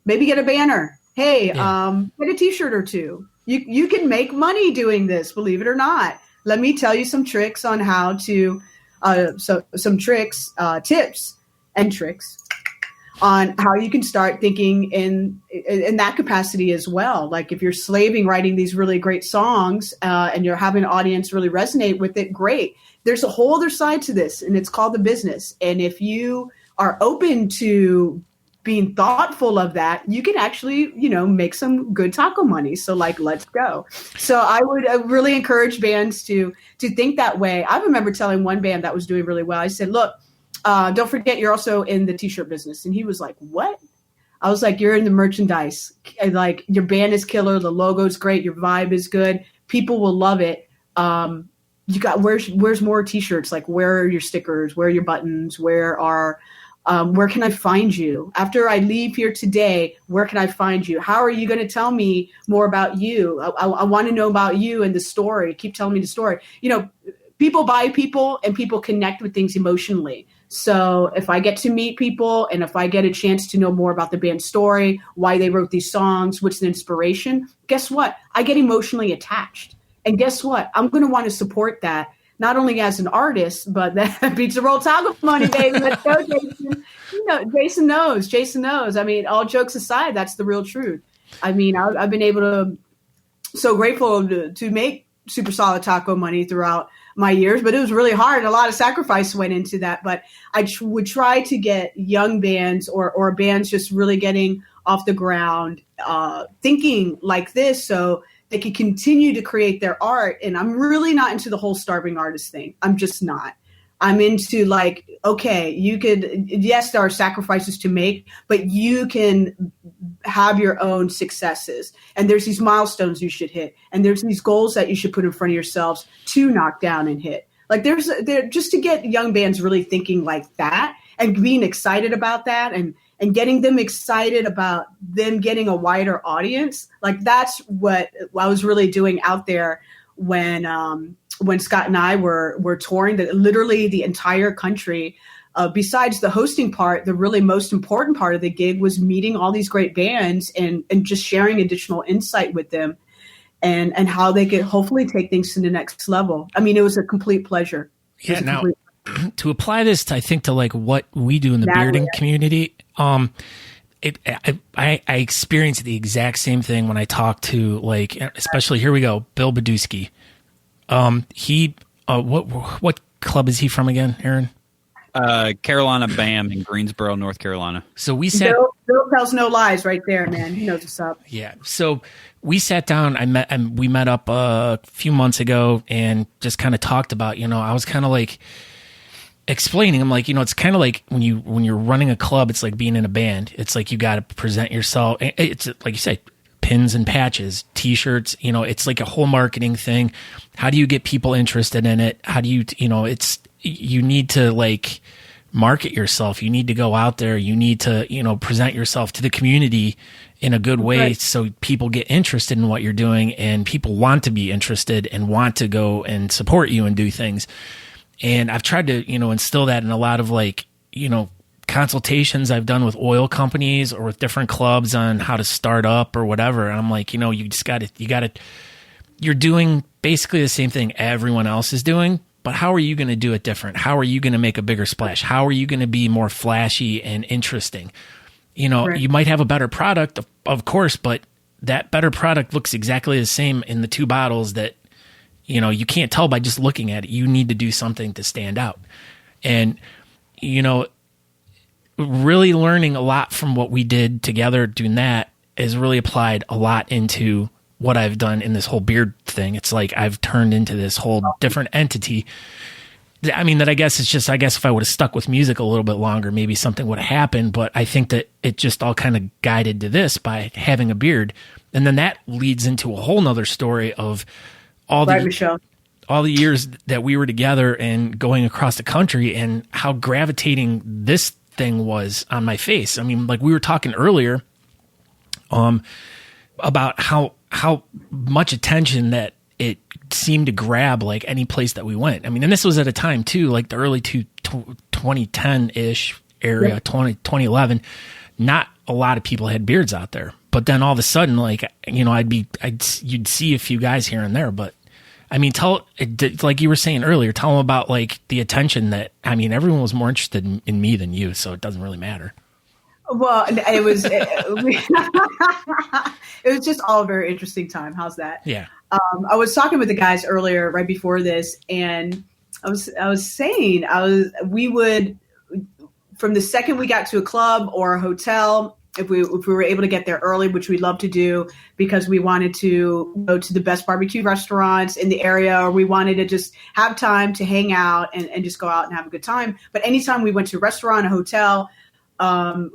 maybe get a banner. Hey, get a T-shirt or 2. You can make money doing this, believe it or not. Let me tell you some tricks on how to, tips and tricks on how you can start thinking in that capacity as well. Like if you're slaving writing these really great songs and you're having an audience really resonate with it, great. There's a whole other side to this, and it's called the business. And if you are open to being thoughtful of that, you can actually, make some good taco money. So like, let's go. So I would really encourage bands to think that way. I remember telling one band that was doing really well, I said, look, don't forget you're also in the T-shirt business. And he was like, what? I was like, you're in the merchandise. Like your band is killer. The logo's great. Your vibe is good. People will love it. Where's more T-shirts? Like, where are your stickers? Where are your buttons? Where can I find you? After I leave here today, where can I find you? How are you going to tell me more about you? I want to know about you and the story. Keep telling me the story. People buy people, and people connect with things emotionally. So if I get to meet people, and if I get a chance to know more about the band's story, why they wrote these songs, what's the inspiration, guess what? I get emotionally attached. And guess what? I'm going to want to support that. Not only as an artist, but that beats the roll taco money, baby. Let's go, Jason. Jason knows. Jason knows. I mean, all jokes aside, that's the real truth. I mean, I've been able to, so grateful to make super solid taco money throughout my years, but it was really hard. A lot of sacrifice went into that. But I would try to get young bands or bands just really getting off the ground, thinking like this, so they can continue to create their art. And I'm really not into the whole starving artist thing. I'm just not. I'm into like, okay, yes, there are sacrifices to make, but you can have your own successes. And there's these milestones you should hit. And there's these goals that you should put in front of yourselves to knock down and hit. Like there's just to get young bands really thinking like that and being excited about that and getting them excited about them getting a wider audience. Like that's what I was really doing out there when Scott and I were touring literally the entire country. Besides the hosting part, the really most important part of the gig was meeting all these great bands and just sharing additional insight with them and how they could hopefully take things to the next level. I mean, it was a complete pleasure. Yeah. Now, to apply this, I think to like what we do in the bearding community, I experience the exact same thing when I talk to like, especially here we go, Bill Badusky. What club is he from again, Aaron? Carolina BAM in Greensboro, North Carolina. So we sat. Bill tells no lies right there, man. He knows what's up. Yeah. So we sat down. We met up a few months ago and just kind of talked about. I was kind of like explaining. I'm like, it's kind of like when you're running a club. It's like being in a band. It's like you got to present yourself. It's like you say, pins and patches, T-shirts. It's like a whole marketing thing. How do you get people interested in it? How do you? You need to like market yourself. You need to go out there. You need to, present yourself to the community in a good way, right, so people get interested in what you're doing and people want to be interested and want to go and support you and do things. And I've tried to, instill that in a lot of like, consultations I've done with oil companies or with different clubs on how to start up or whatever. And I'm like, you're doing basically the same thing everyone else is doing. But how are you going to do it different? How are you going to make a bigger splash? How are you going to be more flashy and interesting? Right. You might have a better product, of course, but that better product looks exactly the same in the two bottles that, you can't tell by just looking at it. You need to do something to stand out. And, really learning a lot from what we did together doing that is really applied a lot into what I've done in this whole beard thing. It's like I've turned into this whole different entity. I mean, that I guess if I would have stuck with music a little bit longer, maybe something would have happened. But I think that it just all kind of guided to this by having a beard. And then that leads into a whole nother story of all the years that we were together and going across the country and how gravitating this thing was on my face. I mean, like we were talking earlier, about how much attention that it seemed to grab like any place that we went. I mean, and this was at a time too, like the early 2010-ish area, 2011, not a lot of people had beards out there. But then all of a sudden, like, you'd see a few guys here and there. But I mean, like you were saying earlier, tell them about like the attention that, I mean, everyone was more interested in me than you. So it doesn't really matter. Well, it was just all a very interesting time. How's that? Yeah. I was talking with the guys earlier, right before this, and I was saying we would, from the second we got to a club or a hotel, if we were able to get there early, which we'd love to do because we wanted to go to the best barbecue restaurants in the area, or we wanted to just have time to hang out and just go out and have a good time. But anytime we went to a restaurant, a hotel,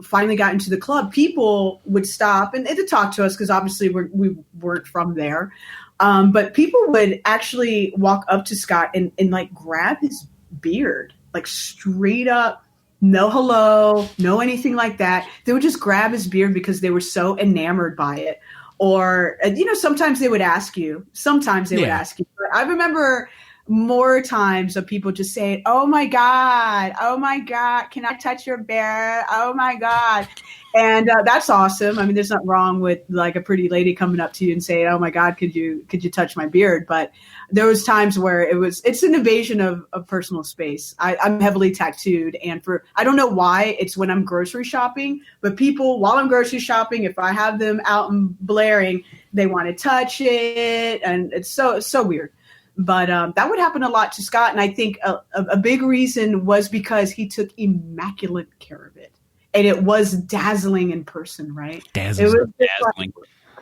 finally got into the club, people would stop and to talk to us because obviously we weren't from there. But people would actually walk up to Scott and like grab his beard, like straight up, no hello, no anything like that. They would just grab his beard because they were so enamored by it. Or, sometimes they would ask you. But I remember more times of people just saying, oh my God, can I touch your beard? Oh my God. And that's awesome. I mean, there's nothing wrong with like a pretty lady coming up to you and saying, oh my God, could you touch my beard? But there was times where it's an invasion of personal space. I'm heavily tattooed, and I don't know why it's when I'm grocery shopping, but people, while I'm grocery shopping, if I have them out and blaring, they want to touch it. And it's so weird. But that would happen a lot to Scott. And I think a big reason was because he took immaculate care of it. And it was dazzling in person, right? Dazzling.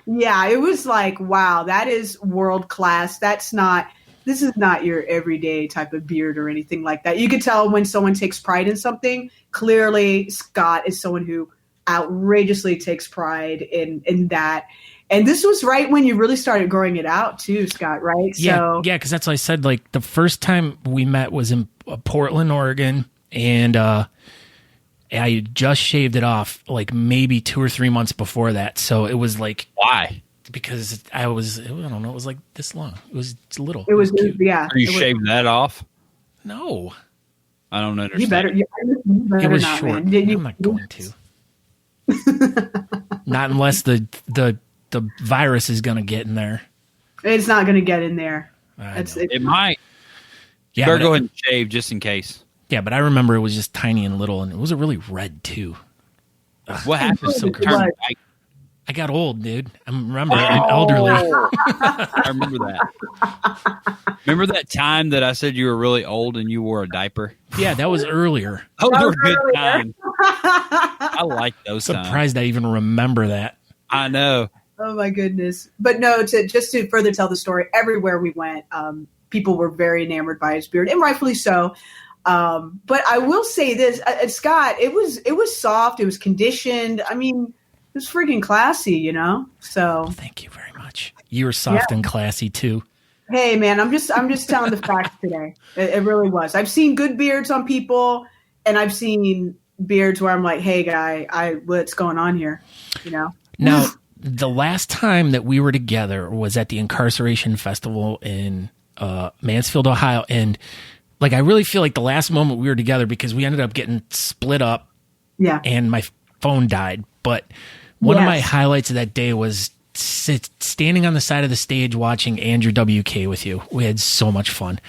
It was like, wow, that is world class. This is not your everyday type of beard or anything like that. You could tell when someone takes pride in something. Clearly, Scott is someone who outrageously takes pride in that. And this was right when you really started growing it out too, Scott, right? Yeah, because that's what I said. Like the first time we met was in Portland, Oregon, and I just shaved it off like maybe 2 or 3 months before that. So it was like, why? Because I don't know, it was like this long. It was little. It was cute. Yeah. Are you shaving that off? No. I don't understand. You better it was not, short. Man. I'm not going to. Not unless the virus is going to get in there. It's not going to get in there. It might. Yeah, better go ahead and shave just in case. Yeah, but I remember it was just tiny and little, and it wasn't really red too. What happened? So I got old, dude. I'm elderly. I remember that. Remember that time that I said you were really old and you wore a diaper? Yeah, that was earlier. Oh, That they were was good earlier. times. I like those times. Surprised I even remember that. I know. Oh my goodness! But no, just to further tell the story, everywhere we went, people were very enamored by his beard, and rightfully so. But I will say this, Scott, it was soft, it was conditioned. I mean, it was freaking classy, you know. So Thank you very much. You were soft and classy too. hey, man, I'm just telling the facts today. It really was. I've seen good beards on people, and I've seen beards where I'm like, hey, guy, what's going on here? You know. Now, the last time that we were together was at the Incarceration Festival in Mansfield, Ohio, and like I really feel like the last moment we were together because we ended up getting split up. Yeah. And my phone died. But one of my highlights of that day was standing on the side of the stage watching Andrew WK with you. We had so much fun.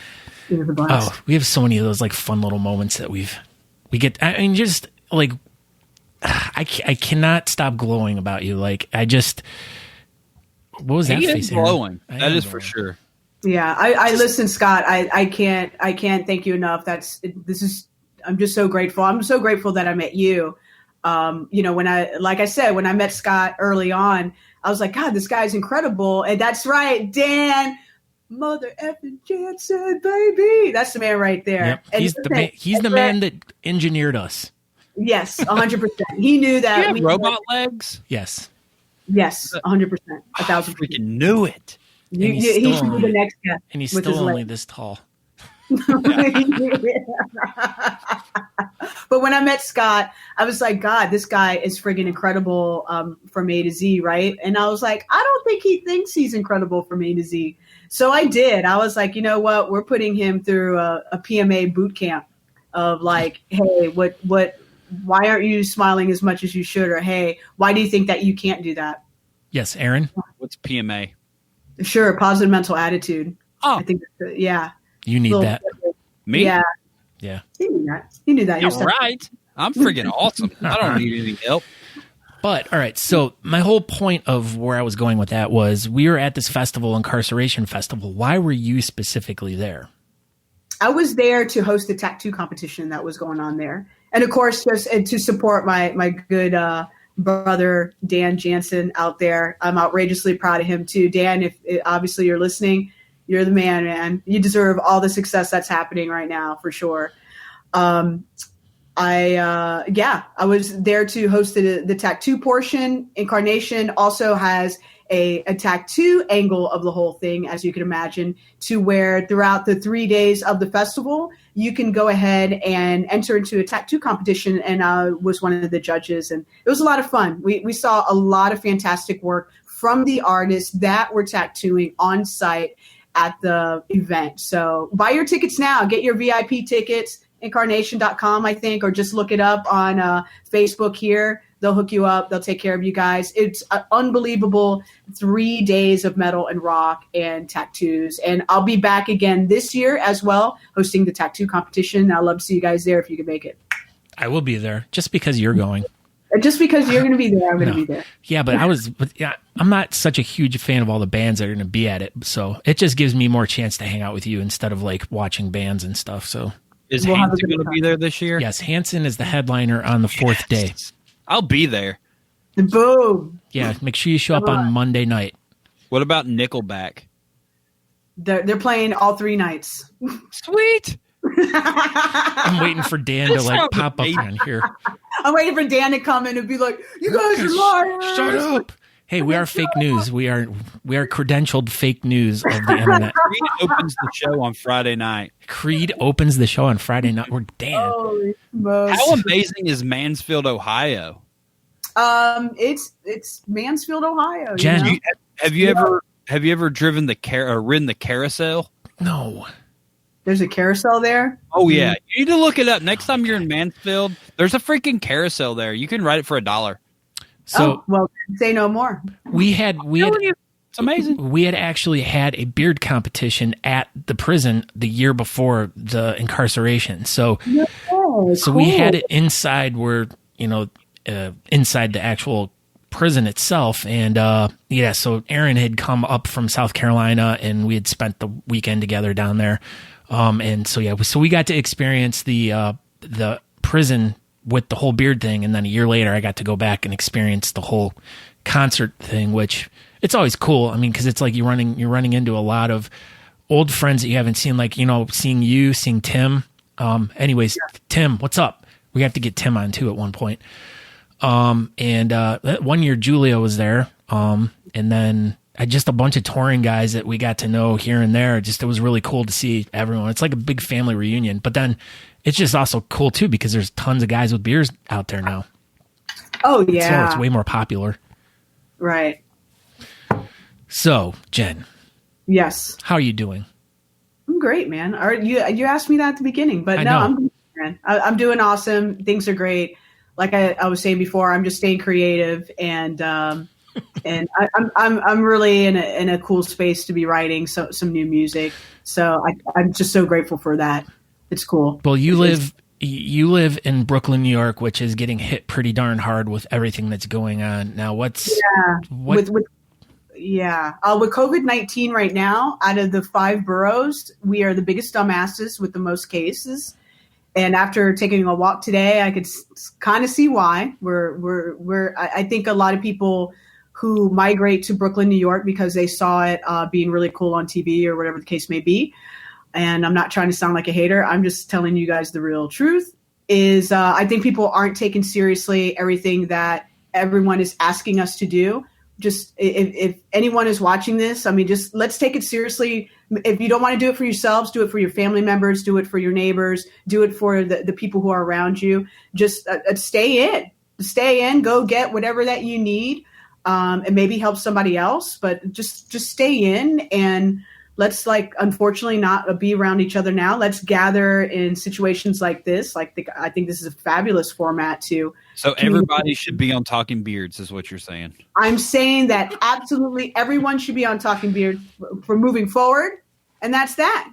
It was a blast. Oh, we have so many of those like fun little moments that we get. I mean, just like I cannot stop glowing about you. Like I just, what was that He face? is Aaron? glowing. I That am is for glowing. sure. Yeah, I listen, Scott. I can't thank you enough. I'm just so grateful. I'm so grateful that I met you. You know, when I met Scott early on, I was like, God, this guy's incredible. And that's right, Dan, mother effing Jansen, baby. That's the man right there. Yep. And He's the man that engineered us. Yes, 100%. He knew that. You have robot legs? Yes. Yes, 100%, 1,000%. Freaking knew it. He still should be the next guest. And he's with still his only legs. this tall. But when I met Scott, I was like, God, this guy is friggin' incredible from A to Z, right? And I was like, I don't think he thinks he's incredible from A to Z. So I did. I was like, you know what? We're putting him through a PMA boot camp of like, hey, why aren't you smiling as much as you should? Or, hey, why do you think that you can't do that? Yes, Aaron. What's PMA? Sure, positive mental attitude. Oh, I think, yeah. You need that. me? Yeah, Yeah. he knew that. He knew that. Yeah, yourself. right. I'm freaking awesome. I don't need any help. But all right, so my whole point of where I was going with that was we were at this festival, Incarceration Festival. Why were you specifically there? I was there to host the tattoo competition that was going on there. And of course, just to support my good brother, Dan Jansen, out there. I'm outrageously proud of him too. Dan, if obviously you're listening, you're the man. You deserve all the success that's happening right now for sure. I was there to host the tattoo portion. Incarnation also has a tattoo angle of the whole thing, as you can imagine, to where throughout the 3 days of the festival, you can go ahead and enter into a tattoo competition. And I was one of the judges, and it was a lot of fun. We saw a lot of fantastic work from the artists that were tattooing on site at the event. So buy your tickets now. Get your VIP tickets, incarnation.com, I think, or just look it up on Facebook here. They'll hook you up. They'll take care of you guys. It's an unbelievable 3 days of metal and rock and tattoos. And I'll be back again this year as well, hosting the tattoo competition. I'd love to see you guys there if you can make it. I will be there just because you're going. Just because you're going to be there, I'm going to be there. Yeah, but I'm not such a huge fan of all the bands that are going to be at it. So it just gives me more chance to hang out with you instead of like watching bands and stuff. So Is We'll have a Hanson good going to be there this year? yes, Hanson is the headliner on the fourth day. I'll be there. Boom. Yeah, make sure you show up on Monday night. What about Nickelback? They're playing all 3 nights. Sweet. I'm waiting for Dan to like pop up on here. I'm waiting for Dan to come in and be like, you guys are liars. Shut up. Hey, we are fake news. We are credentialed fake news of the internet. Creed opens the show on Friday night. Creed opens the show on Friday night. We're Dan. Holy smokes. How amazing is Mansfield, Ohio? It's Mansfield, Ohio. Jen, you know? Have you ever driven ridden the carousel? No. There's a carousel there. Oh yeah, you need to look it up. Next time you're in Mansfield, there's a freaking carousel there. You can ride it for $1. So well, say no more. we had It's amazing. we had actually had a beard competition at the prison the year before the incarceration. So Oh, we had it inside where, inside the actual prison itself. And so Aaron had come up from South Carolina, and we had spent the weekend together down there. So we got to experience the prison with the whole beard thing, and then a year later, I got to go back and experience the whole concert thing, which it's always cool. I mean, because it's like you're running into a lot of old friends that you haven't seen, like, seeing Tim. Tim, what's up? We have to get Tim on too at one point. That 1 year Julia was there. And then just a bunch of touring guys that we got to know here and there. It was really cool to see everyone. It's like a big family reunion, but then it's just also cool too, because there's tons of guys with beards out there now. Oh yeah. So it's way more popular. Right. So, Jen. Yes. How are you doing? I'm great, man. You asked me that at the beginning, but I'm doing awesome. Things are great. Like I was saying before, I'm just staying creative, and I'm really in a cool space to be writing some new music. So I'm just so grateful for that. It's cool. Well, you live in Brooklyn, New York, which is getting hit pretty darn hard with everything that's going on now. With COVID-19 right now, out of the 5 boroughs, we are the biggest dumbasses with the most cases. And after taking a walk today, I could kind of see why. I think a lot of people who migrate to Brooklyn, New York, because they saw it being really cool on TV or whatever the case may be. And I'm not trying to sound like a hater. I'm just telling you guys the real truth is I think people aren't taking seriously everything that everyone is asking us to do. Just if anyone is watching this, I mean, just let's take it seriously. If you don't want to do it for yourselves, do it for your family members, do it for your neighbors, do it for the people who are around you. Just stay in, go get whatever that you need, and maybe help somebody else, but just stay in, and let's unfortunately not be around each other now. Let's gather in situations like this. I think this is a fabulous format to. So everybody should be on Talking Beards, is what you're saying. I'm saying that absolutely everyone should be on Talking Beards for moving forward, and that's that.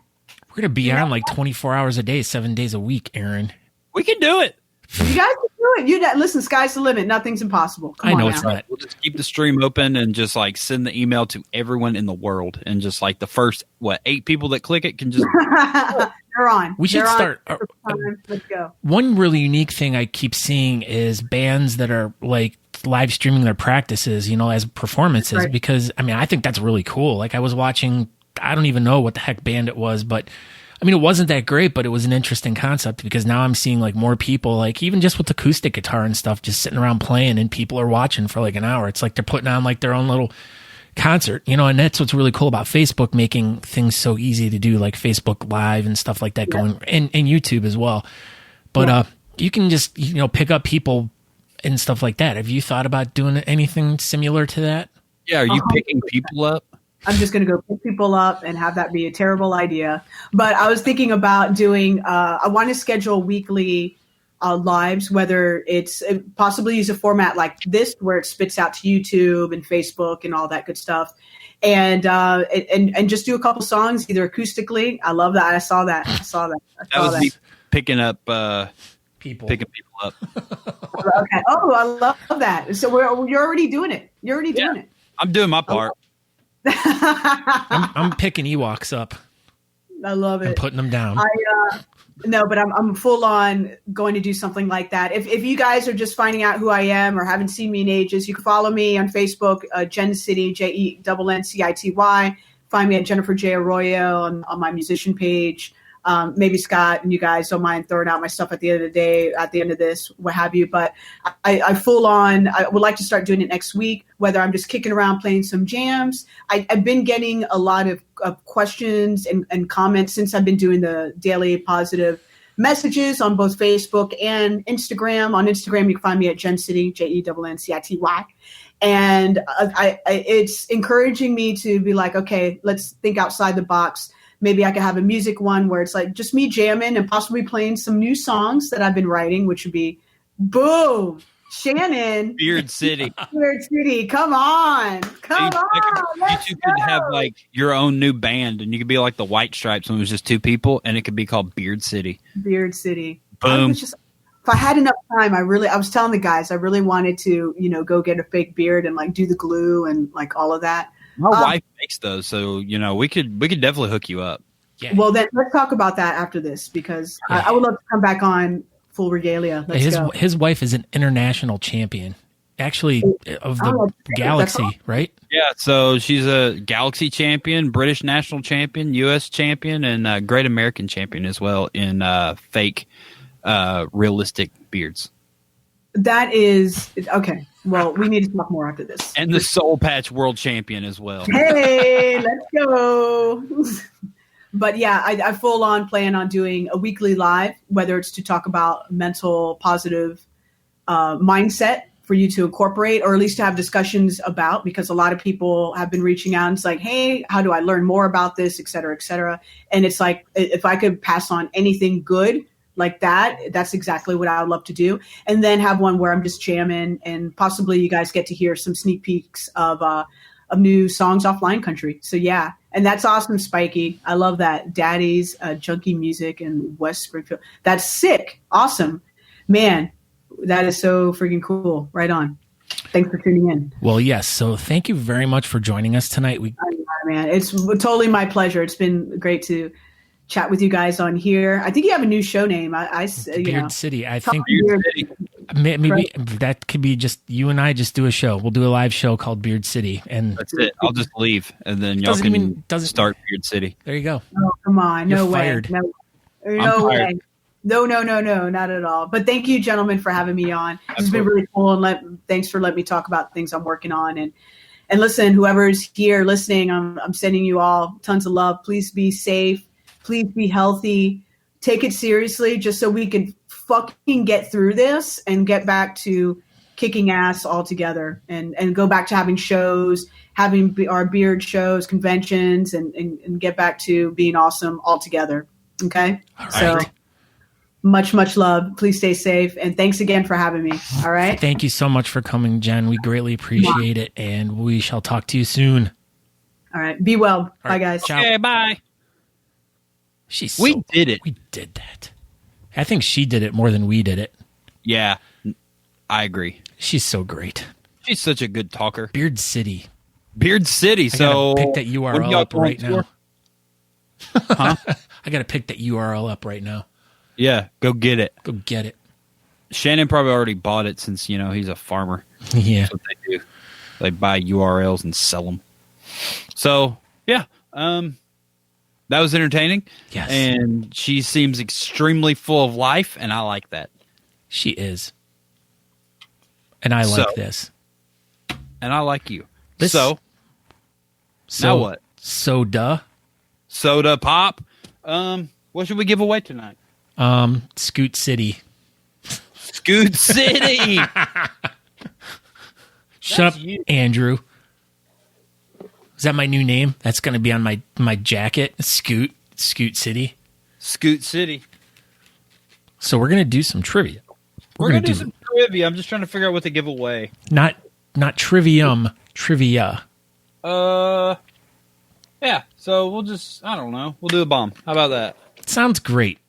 We're gonna be on 24 hours a day, 7 days a week, Aaron. We can do it. You guys can do it. Listen, sky's the limit. Nothing's impossible. Come I know on it's now. not. We'll just keep the stream open and just send the email to everyone in the world, and just the first 8 people that click it can just. They're on. We should start. Let's go. One really unique thing I keep seeing is bands that are live streaming their practices, as performances. Right. Because I think that's really cool. I was watching. I don't even know what the heck band it was, but. It wasn't that great, but it was an interesting concept, because now I'm seeing more people, even just with acoustic guitar and stuff, just sitting around playing, and people are watching for an hour. It's like they're putting on their own little concert, and that's what's really cool about Facebook, making things so easy to do, like Facebook Live and stuff like that going, and YouTube as well. But you can just, pick up people and stuff like that. Have you thought about doing anything similar to that? Yeah, are you picking people up? I'm just going to go pick people up and have that be a terrible idea. But I was thinking about doing, I want to schedule weekly lives, whether it's possibly use a format like this where it spits out to YouTube and Facebook and all that good stuff. And just do a couple songs, either acoustically. I love that. I saw that. That was me picking up people. Picking people up. Okay. Oh, I love that. So you're already doing it. You're already doing it. I'm doing my part. I'm picking Ewoks up. I love it. And putting them down. No, but I'm full on going to do something like that. If you guys are just finding out who I am or haven't seen me in ages, you can follow me on Facebook, JennCity, JennCity. Find me at Jennifer J. Arroyo on my musician page. Maybe Scott and you guys don't mind throwing out my stuff at the end of the day, at the end of this, what have you. But I would like to start doing it next week, whether I'm just kicking around playing some jams. I've been getting a lot of questions and comments since I've been doing the daily positive messages on both Facebook and Instagram. On Instagram, you can find me at JennCity, JennCity. And it's encouraging me to be like, okay, let's think outside the box. Maybe I could have a music one where it's just me jamming and possibly playing some new songs that I've been writing, which would be boom, Shannon. Beard City. Beard City. Come on. You could have your own new band, and you could be like the White Stripes when it was just 2 people, and it could be called Beard City. Beard City. Boom. if I had enough time, I was telling the guys, I really wanted to, go get a fake beard and like do the glue and like all of that. My wife makes those, so we could definitely hook you up. Yeah. Well, then let's talk about that after this, because I would love to come back on full regalia. Let's go. His wife is an international champion, actually, of the galaxy, right? Yeah, so she's a Galaxy champion, British national champion, U.S. champion, and Great American champion as well in fake, realistic beards. That is okay. Well, we need to talk more after this. And the Soul Patch world champion as well. Hey, let's go. But yeah, I full on plan on doing a weekly live, whether it's to talk about mental positive mindset for you to incorporate, or at least to have discussions about, because a lot of people have been reaching out and it's like, hey, how do I learn more about this, et cetera, et cetera. And it's like, if I could pass on anything good like that, that's exactly what I would love to do. And then have one where I'm just jamming, and possibly you guys get to hear some sneak peeks of new songs off Lion Country. So yeah, and that's awesome, Spiky. I love that. Daddy's junkie music in West Springfield. That's sick. Awesome, man. That is so freaking cool. Right on. Thanks for tuning in. Well, yes. So thank you very much for joining us tonight. Man, it's totally my pleasure. It's been great to chat with you guys on here. I think you have a new show name. Beard City. I think City. maybe that could be just you and I just do a show. We'll do a live show called Beard City, and that's it. I'll just leave, and then y'all can start Beard City. There you go. Oh, come on. You're No way. fired. No way. No, not at all. But thank you, gentlemen, for having me on. It's been really cool, and thanks for letting me talk about things I'm working on. And listen, whoever's here listening, I'm sending you all tons of love. Please be safe. Please be healthy. Take it seriously, just so we can fucking get through this and get back to kicking ass all together, and go back to having shows, having our beard shows, conventions, and get back to being awesome all together. Okay? All right. So much love. Please stay safe. And thanks again for having me. All right. Thank you so much for coming, Jen. We greatly appreciate it, and we shall talk to you soon. All right. Be well. All Bye, right. guys. Ciao. Okay, bye. We did it. We did that. I think she did it more than we did it. Yeah, I agree. She's so great. She's such a good talker. Beard City. Beard City. I So gotta pick that URL up right now. Huh? I gotta pick that URL up right now. Yeah, go get it. Go get it. Shannon probably already bought it since, he's a farmer. Yeah. That's what they do. They buy URLs and sell them. So, yeah. That was entertaining. Yes. And she seems extremely full of life, and I like that. She is. And I like this. And I like you. This- So now what? Soda. Soda pop. What should we give away tonight? Scoot City. Scoot City. Shut up, Andrew. Is that my new name? That's going to be on my jacket. Scoot City. Scoot City. So we're going to do some trivia. We're going to do some trivia. I'm just trying to figure out what to give away. Not trivium, trivia. Yeah. So we'll just, I don't know. We'll do a bomb. How about that? Sounds great.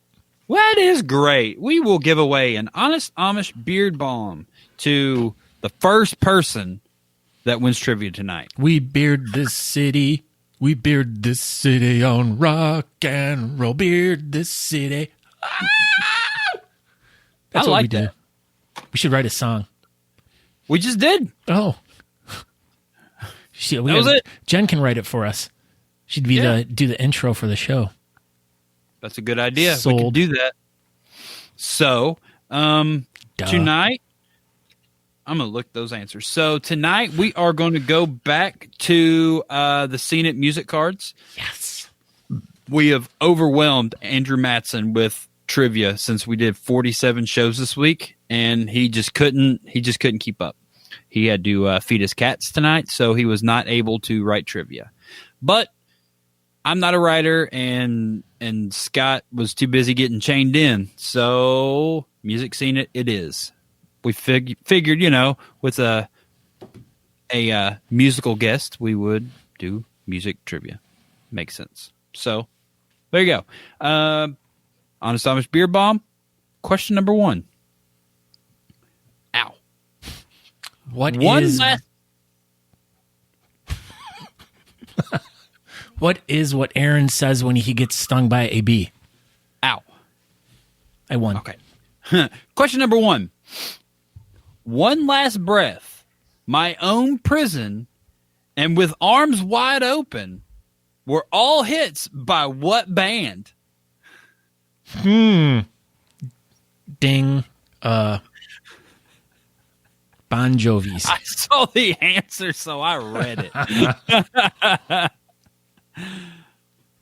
Well, that is great. We will give away an Honest Amish beard balm to the first person that wins trivia tonight. We beard this city. We beard this city on rock and roll. Beard this city. Ah! That's I what like we do. that. We should write a song. We just did. Oh. That was it. Jen can write it for us. She'd be do the intro for the show. That's a good idea. Sold. We could do that. So, tonight, I'm going to look those answers. So, tonight, we are going to go back to the Scene It music cards. Yes. We have overwhelmed Andrew Matson with trivia since we did 47 shows this week, and he just couldn't keep up. He had to feed his cats tonight, so he was not able to write trivia. But I'm not a writer, and Scott was too busy getting chained in. So music scene it is. We figured, with a musical guest, we would do music trivia. Makes sense. So there you go. Honest Amish Beer Bomb. Question number 1. What is what Aaron says when he gets stung by a bee? Ow. I won. Okay. Question number 1. One last breath, my own prison, and with arms wide open were all hits by what band? Ding. Bon Jovi's. I saw the answer, so I read it.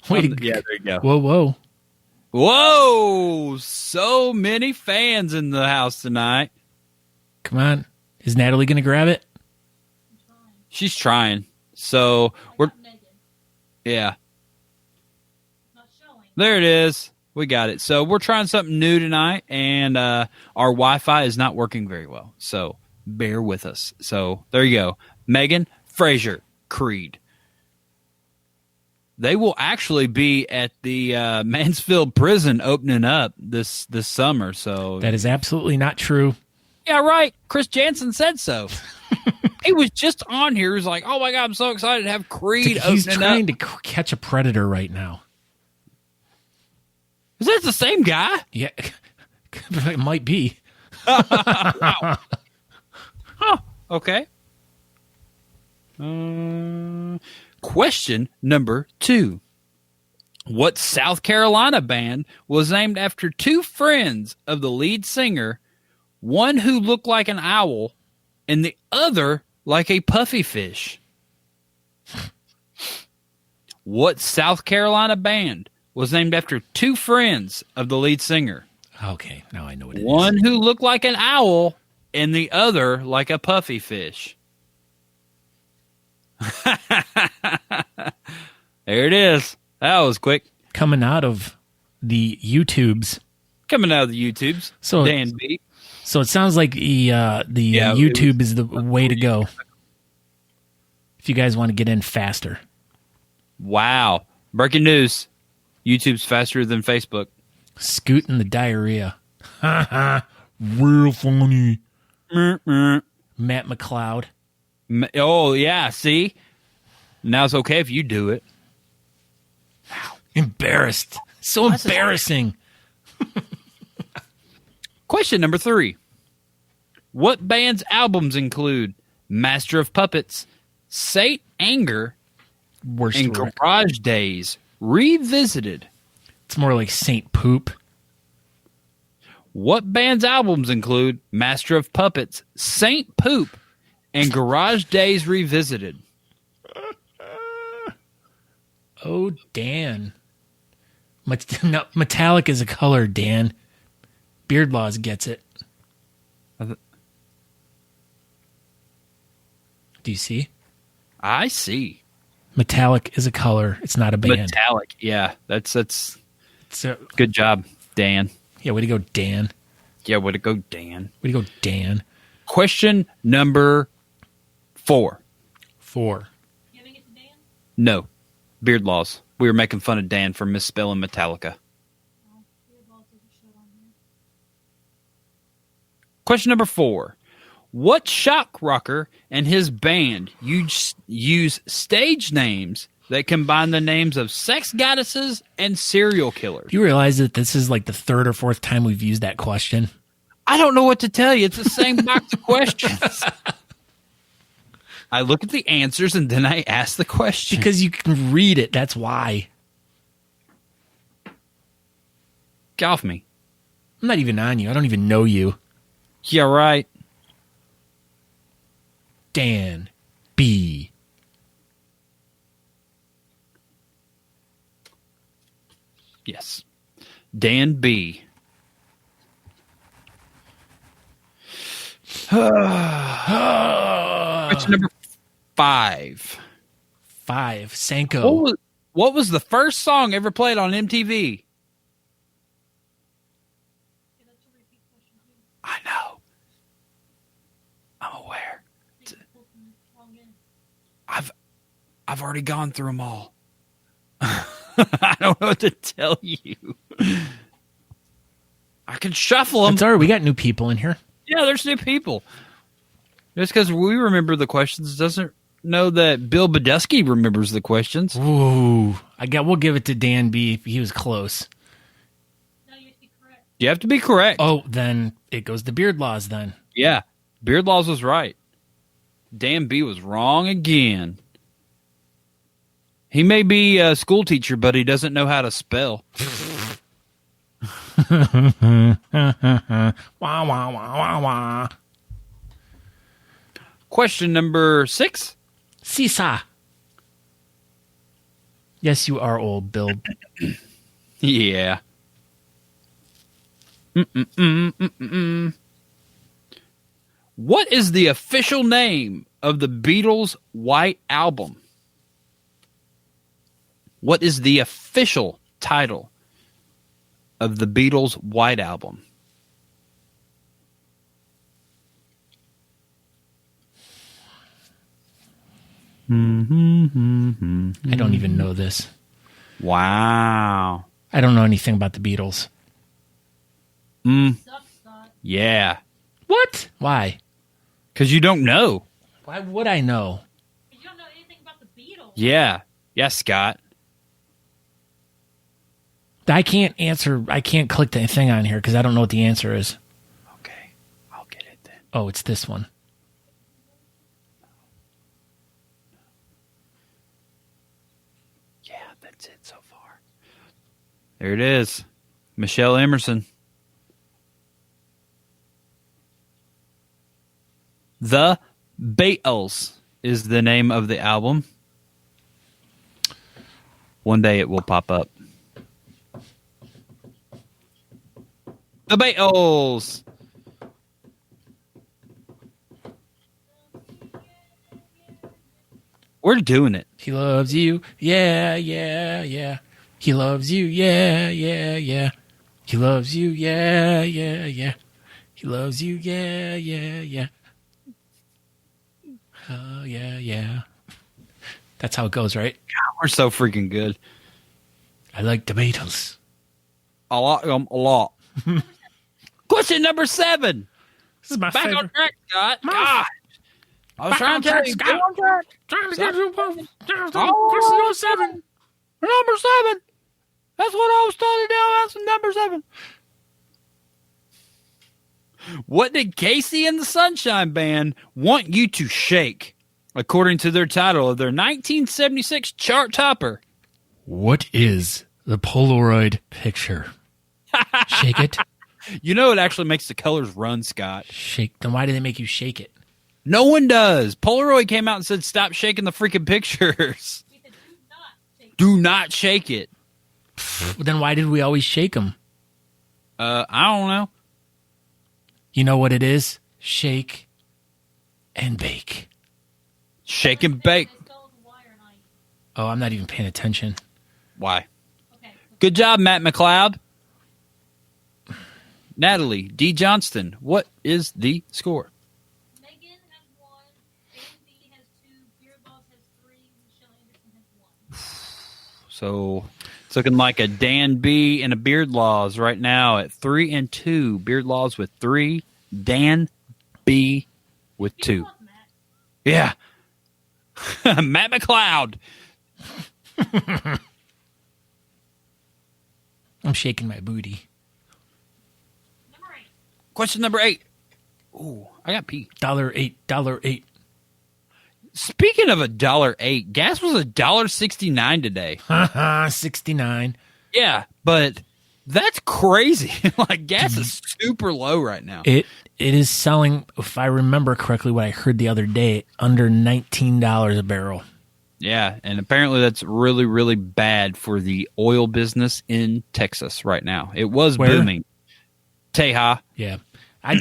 Wait, yeah, there you go. Whoa. Whoa! So many fans in the house tonight. Come on. Is Natalie going to grab it? She's trying. So we're yeah. Not showing. There it is. We got it. So we're trying something new tonight, and our Wi-Fi is not working very well. So bear with us. So there you go. Megan, Frazier, Creed. They will actually be at the Mansfield prison opening up this summer. So That is absolutely not true. yeah, right. Chris Jansen said so. He was just on here. He was like, "Oh my god, I'm so excited to have Creed He's opening trying up." to catch a predator right now. Is that the same guy? Yeah, it might be. Huh. Okay. Question number 2. What South Carolina band was named after 2 friends of the lead singer, one who looked like an owl and the other like a puffy fish? What South Carolina band was named after 2 friends of the lead singer? Okay, now I know what it is. One who looked like an owl and the other like a puffy fish. There it is. That was quick. Coming out of the YouTubes. Coming out of the YouTubes. So Dan B. So it sounds like the YouTube is the way to go. If you guys want to get in faster. Wow. Breaking news. YouTube's faster than Facebook. Scooting the diarrhea. Real funny. Matt McLeod. Oh, yeah. See? Now it's okay if you do it. Embarrassed. So embarrassing. Question number 3. What band's albums include Master of Puppets, Saint Anger, Worst and word. Garage Days Revisited? It's more like Saint Poop. What band's albums include Master of Puppets, Saint Poop, and Garage Days Revisited? Oh, Dan. Metallic is a color, Dan. Beard Laws gets it. Do you see? I see. Metallic is a color. It's not a band. Metallic. Yeah, that's So, good job, Dan. yeah, way to go, Dan. Yeah, way to go, Dan. Way to go, Dan. Question number 4. 4. Giving it to Dan? No. Beard Laws. We were making fun of Dan for misspelling Metallica. Oh, Beard Laws doesn't show it on here. Question number 4. What shock rocker and his band use stage names that combine the names of sex goddesses and serial killers? Do you realize that this is like the 3rd or 4th time we've used that question? I don't know what to tell you. It's the same box of questions. I look at the answers and then I ask the question. Because you can read it. That's why. Get off me. I'm not even on you. I don't even know you. Yeah, right. Dan B. Yes. Dan B. Question number 5. 5. Sanko. What was the first song ever played on MTV? Yeah, that's a repeat question too. I know. I'm aware. I think you pulled from the wrong end. I've already gone through them all. I don't know what to tell you. I can shuffle them. It's all right. We got new people in here. Yeah, there's new people. Just because we remember the questions doesn't know that Bill Badusky remembers the questions. Ooh, we'll give it to Dan B. He was close. No, you have to be correct. You have to be correct. Oh, then it goes to Beard Laws then. Yeah. Beard Laws was right. Dan B was wrong again. He may be a school teacher, but he doesn't know how to spell. Wah, wah, wah, wah, wah. Question number 6. Seesaw. Yes, you are old, Bill. Yeah. What is the official name of the Beatles' White Album? What is the official title of the Beatles' White Album? I don't even know this. Wow. I don't know anything about the Beatles. Sucks, Scott. Yeah. What? Why? Because you don't know. Why would I know? You don't know anything about the Beatles. Yeah. Yeah, Scott. I can't answer. I can't click the thing on here because I don't know what the answer is. Okay. I'll get it then. Oh, it's this one. Yeah, that's it so far. There it is. Michelle Emerson. The Beatles is the name of the album. One day it will pop up. The Beatles. We're doing it. He loves you. Yeah, yeah, yeah. He loves you. Yeah, yeah, yeah. He loves you. Yeah, yeah, yeah. He loves you. Yeah, yeah, yeah. Oh, yeah, yeah. That's how it goes, right? We're so freaking good. I like the Beatles. A lot. Question number 7. This is my Back favorite. on track, Scott. My- God. I was Back trying on to tell track, you. Scott. Get on track. Trying to get you question Oh, number 7. Number 7. That's what I was telling you now. That's number 7. What did Casey and the Sunshine Band want you to shake, according to their title of their 1976 chart topper? What is the Polaroid picture? Shake it. You know it actually makes the colors run, Scott. Shake. Then why did they make you shake it? No one does. Polaroid came out and said, stop shaking the freaking pictures. We said, do not take Do not shake it. Then why did we always shake them? I don't know. You know what it is? Shake and bake. Shake and bake. I stole the wire and I. Oh, I'm not even paying attention. Why? Okay. Good job, Matt McLeod. Natalie D. Johnston, what is the score? Megan has 1. Dan B has 2. Beard Boss has 3. Michelle Anderson has 1. So it's looking like a Dan B and a Beard Laws right now at 3 and 2. Beard Laws with 3. Dan B with 2. Beard Boss, Matt. Yeah. Matt McLeod. I'm shaking my booty. Number 8. Question number 8. Ooh, I got pee. $8. Speaking of $1.08, gas was $1.69 today. Haha, 69. Yeah, but that's crazy. Like gas is super low right now. It is selling, if I remember correctly what I heard the other day, under $19 a barrel. Yeah, and apparently that's really, really bad for the oil business in Texas right now. It was Where? booming. Teja. Yeah.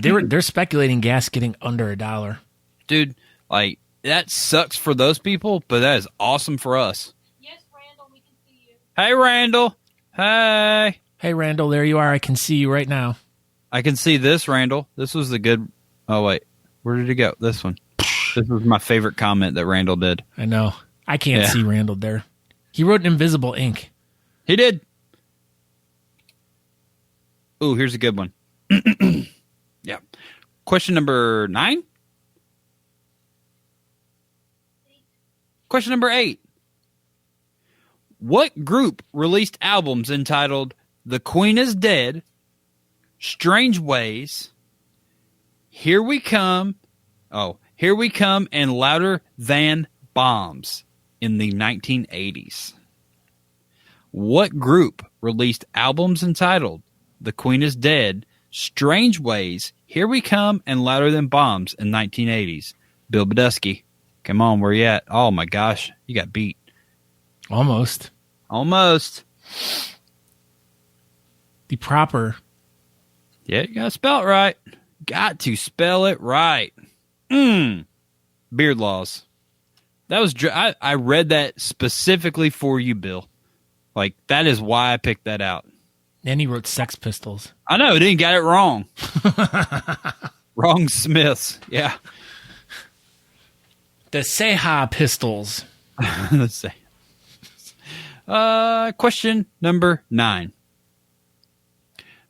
They're speculating gas getting under $1. Dude, like, that sucks for those people, but that is awesome for us. Yes, Randall, we can see you. Hey, Randall. Hey. Hey, Randall, there you are. I can see you right now. I can see this, Randall. This was the good... Oh, wait. Where did it go? This one. This was my favorite comment that Randall did. I know. I can't Yeah. see Randall there. He wrote in invisible ink. He did. Ooh, here's a good one. Yeah. Question number 9. Question number 8. What group released albums entitled The Queen is Dead, Strange Ways, Here We Come, and Louder Than Bombs in the 1980s? What group released albums entitled The Queen is Dead, Strange Ways, Here We Come, and Louder Than Bombs in 1980s? Bill Badusky, come on, where you at? Oh my gosh, you got beat. Almost. The proper. Yeah, you gotta spell it right. Got to spell it right. Beard Laws. That was I read that specifically for you, Bill. Like, that is why I picked that out. And he wrote Sex Pistols. I know, didn't get it wrong. Wrong Smiths. Yeah. The Seha Pistols. Let's see. Question number 9.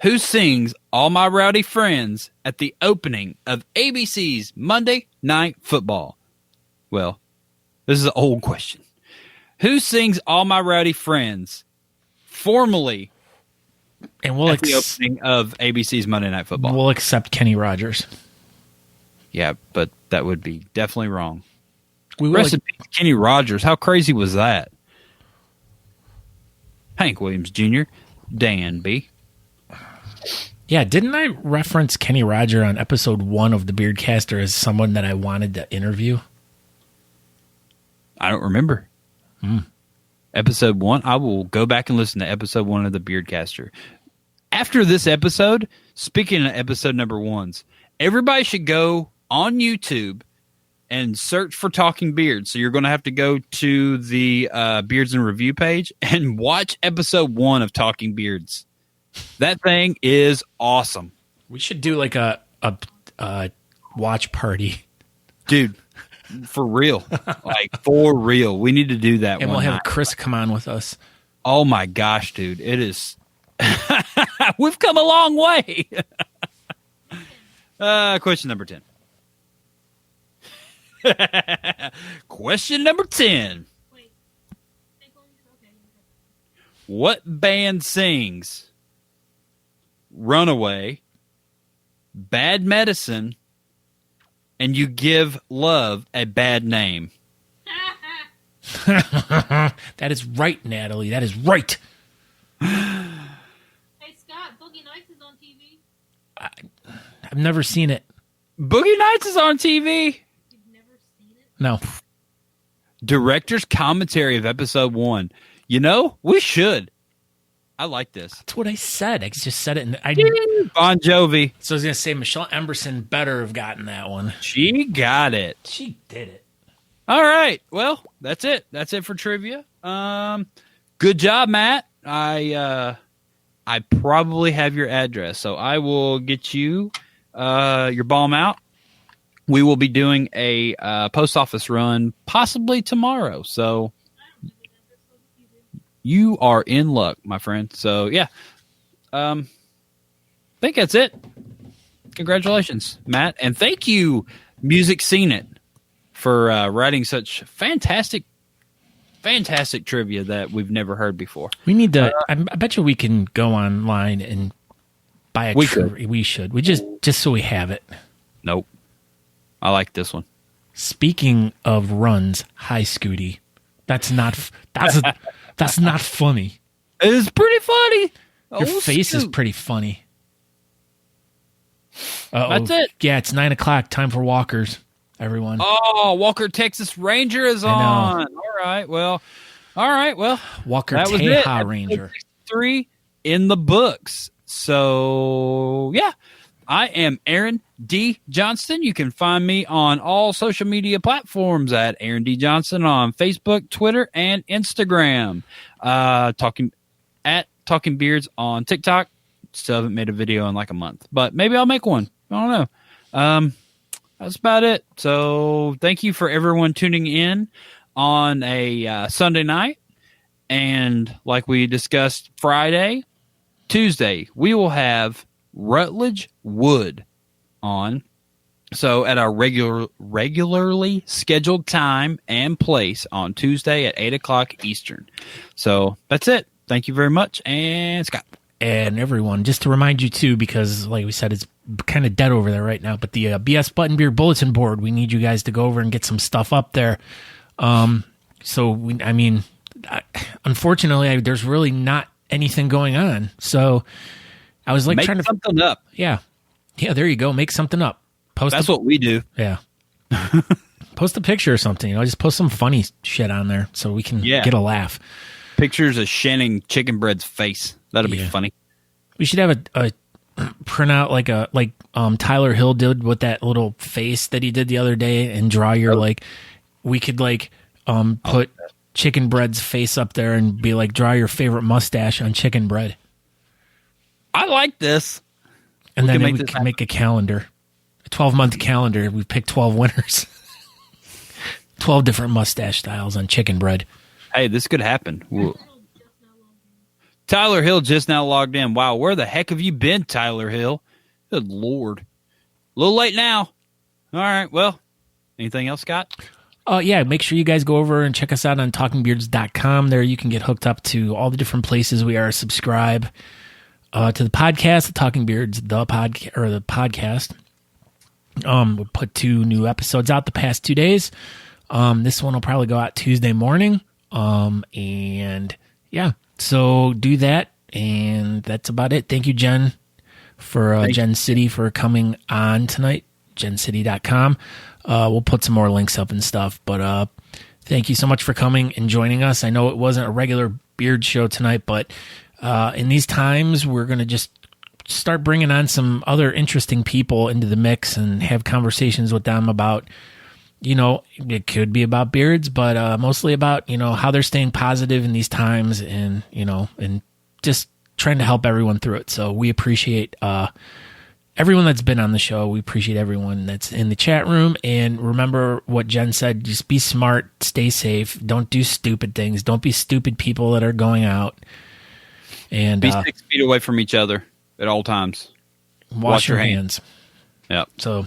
Who sings All My Rowdy Friends at the opening of ABC's Monday Night Football? Well, this is an old question. Who sings All My Rowdy Friends formally and we'll at the opening of ABC's Monday Night Football? We'll accept Kenny Rogers. Yeah, but that would be definitely wrong. We will Rest in peace, Kenny Rogers. How crazy was that? Hank Williams Jr., Dan B. Yeah, didn't I reference Kenny Roger on episode 1 of the Beardcaster as someone that I wanted to interview? I don't remember. Episode 1, I will go back and listen to episode 1 of the Beardcaster. After this episode, speaking of episode number 1s, everybody should go on YouTube and search for Talking Beards. So you're going to have to go to the Beards and Review page and watch episode 1 of Talking Beards. That thing is awesome. We should do like a watch party. Dude, for real. Like, for real. We need to do that and one we'll have night. Chris come on with us. Oh my gosh, dude. It is. We've come a long way. Question number 10. Question number 10. Wait. Okay. What band sings Runaway, Bad Medicine, and You Give Love a Bad Name? That is right, Natalie. That is right. Hey, Scott, Boogie Nights is on TV. I've never seen it. Boogie Nights is on TV. You've never seen it? No. Director's commentary of episode 1. You know, we should. I like this. That's what I said. I just said it. Bon Jovi. So I was going to say Michelle Emberson better have gotten that one. She got it. She did it. All right. Well, that's it. That's it for trivia. Good job, Matt. I probably have your address, so I will get you your bomb out. We will be doing a post office run possibly tomorrow. So you are in luck, my friend. So yeah, I think that's it. Congratulations, Matt, and thank you, Music Scene It, for writing such fantastic trivia that we've never heard before. We need to. I bet you we can go online and buy a trivia. We should. We just so we have it. Nope. I like this one. Speaking of runs, hi Scooty. That's not funny. It is pretty funny. Your face is pretty funny. That's it. Yeah, it's 9:00. Time for walkers, everyone. Oh, Walker Texas Ranger is on. All right. Well. Walker that was Teja it. Ranger. 3 in the books. So yeah. I am Aaron D. Johnston. You can find me on all social media platforms at Aaron D. Johnston on Facebook, Twitter, and Instagram. Talking Beards on TikTok. Still haven't made a video in like a month, but maybe I'll make one. I don't know. That's about it. So thank you for everyone tuning in on a Sunday night. And like we discussed Friday, Tuesday, we will have Rutledge Wood on, So at our regularly scheduled time and place on Tuesday at 8 o'clock Eastern. So that's it. Thank you very much. And Scott. And everyone, just to remind you too, because like we said, it's kind of dead over there right now, but the BS Button Beer bulletin board, we need you guys to go over and get some stuff up there. Unfortunately, there's really not anything going on. So I was like trying to something up. Yeah. There you go. Make something up. That's what we do. Yeah. Post a picture or something. Just post some funny shit on there so we can get a laugh. Pictures of Shannon Chicken Bread's face. That'll be funny. We should have a printout like Tyler Hill did with that little face that he did the other day and draw your we could put Chicken Bread's face up there and be like, draw your favorite mustache on Chicken Bread. I like this. And then we can make a calendar. A 12-month calendar. We pick 12 winners. 12 different mustache styles on Chicken Bread. Hey, this could happen. Tyler Hill just now logged in. Wow, where the heck have you been, Tyler Hill? Good Lord. A little late now. All right, well, anything else, Scott? Make sure you guys go over and check us out on talkingbeards.com. There you can get hooked up to all the different places we are. Subscribe to the podcast, the Talking Beards, the podcast. We put 2 new episodes out the past 2 days. This one will probably go out Tuesday morning. So do that, and that's about it. Thank you, Jenn, for JennCity for coming on tonight. JennCity.com. We'll put some more links up and stuff, but thank you so much for coming and joining us. I know it wasn't a regular beard show tonight, but in these times, we're going to just start bringing on some other interesting people into the mix and have conversations with them about, it could be about beards, but mostly about, how they're staying positive in these times and, and just trying to help everyone through it. So we appreciate everyone that's been on the show. We appreciate everyone that's in the chat room. And remember what Jenn said, just be smart, stay safe. Don't do stupid things. Don't be stupid people that are going out. And be 6 feet away from each other at all times. Wash your hands. Yep. So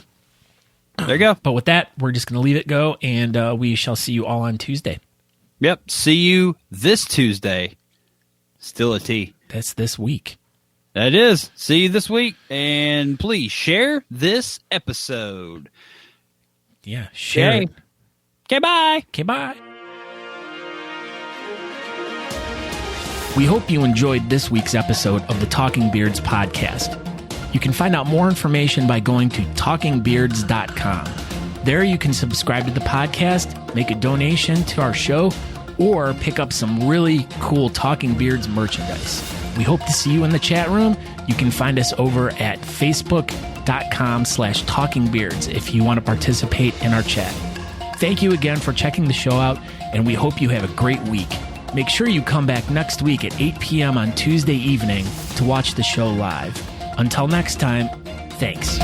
there you go. But with that, we're just going to leave it go, and we shall see you all on Tuesday. Yep. See you this Tuesday. Still a T. That's this week. That is. See you this week. And please share this episode. Yeah, share it. Okay, bye. Okay, bye. We hope you enjoyed this week's episode of the Talking Beards podcast. You can find out more information by going to talkingbeards.com. There you can subscribe to the podcast, make a donation to our show, or pick up some really cool Talking Beards merchandise. We hope to see you in the chat room. You can find us over at facebook.com/talkingbeards if you want to participate in our chat. Thank you again for checking the show out, and we hope you have a great week. Make sure you come back next week at 8 p.m. on Tuesday evening to watch the show live. Until next time, thanks.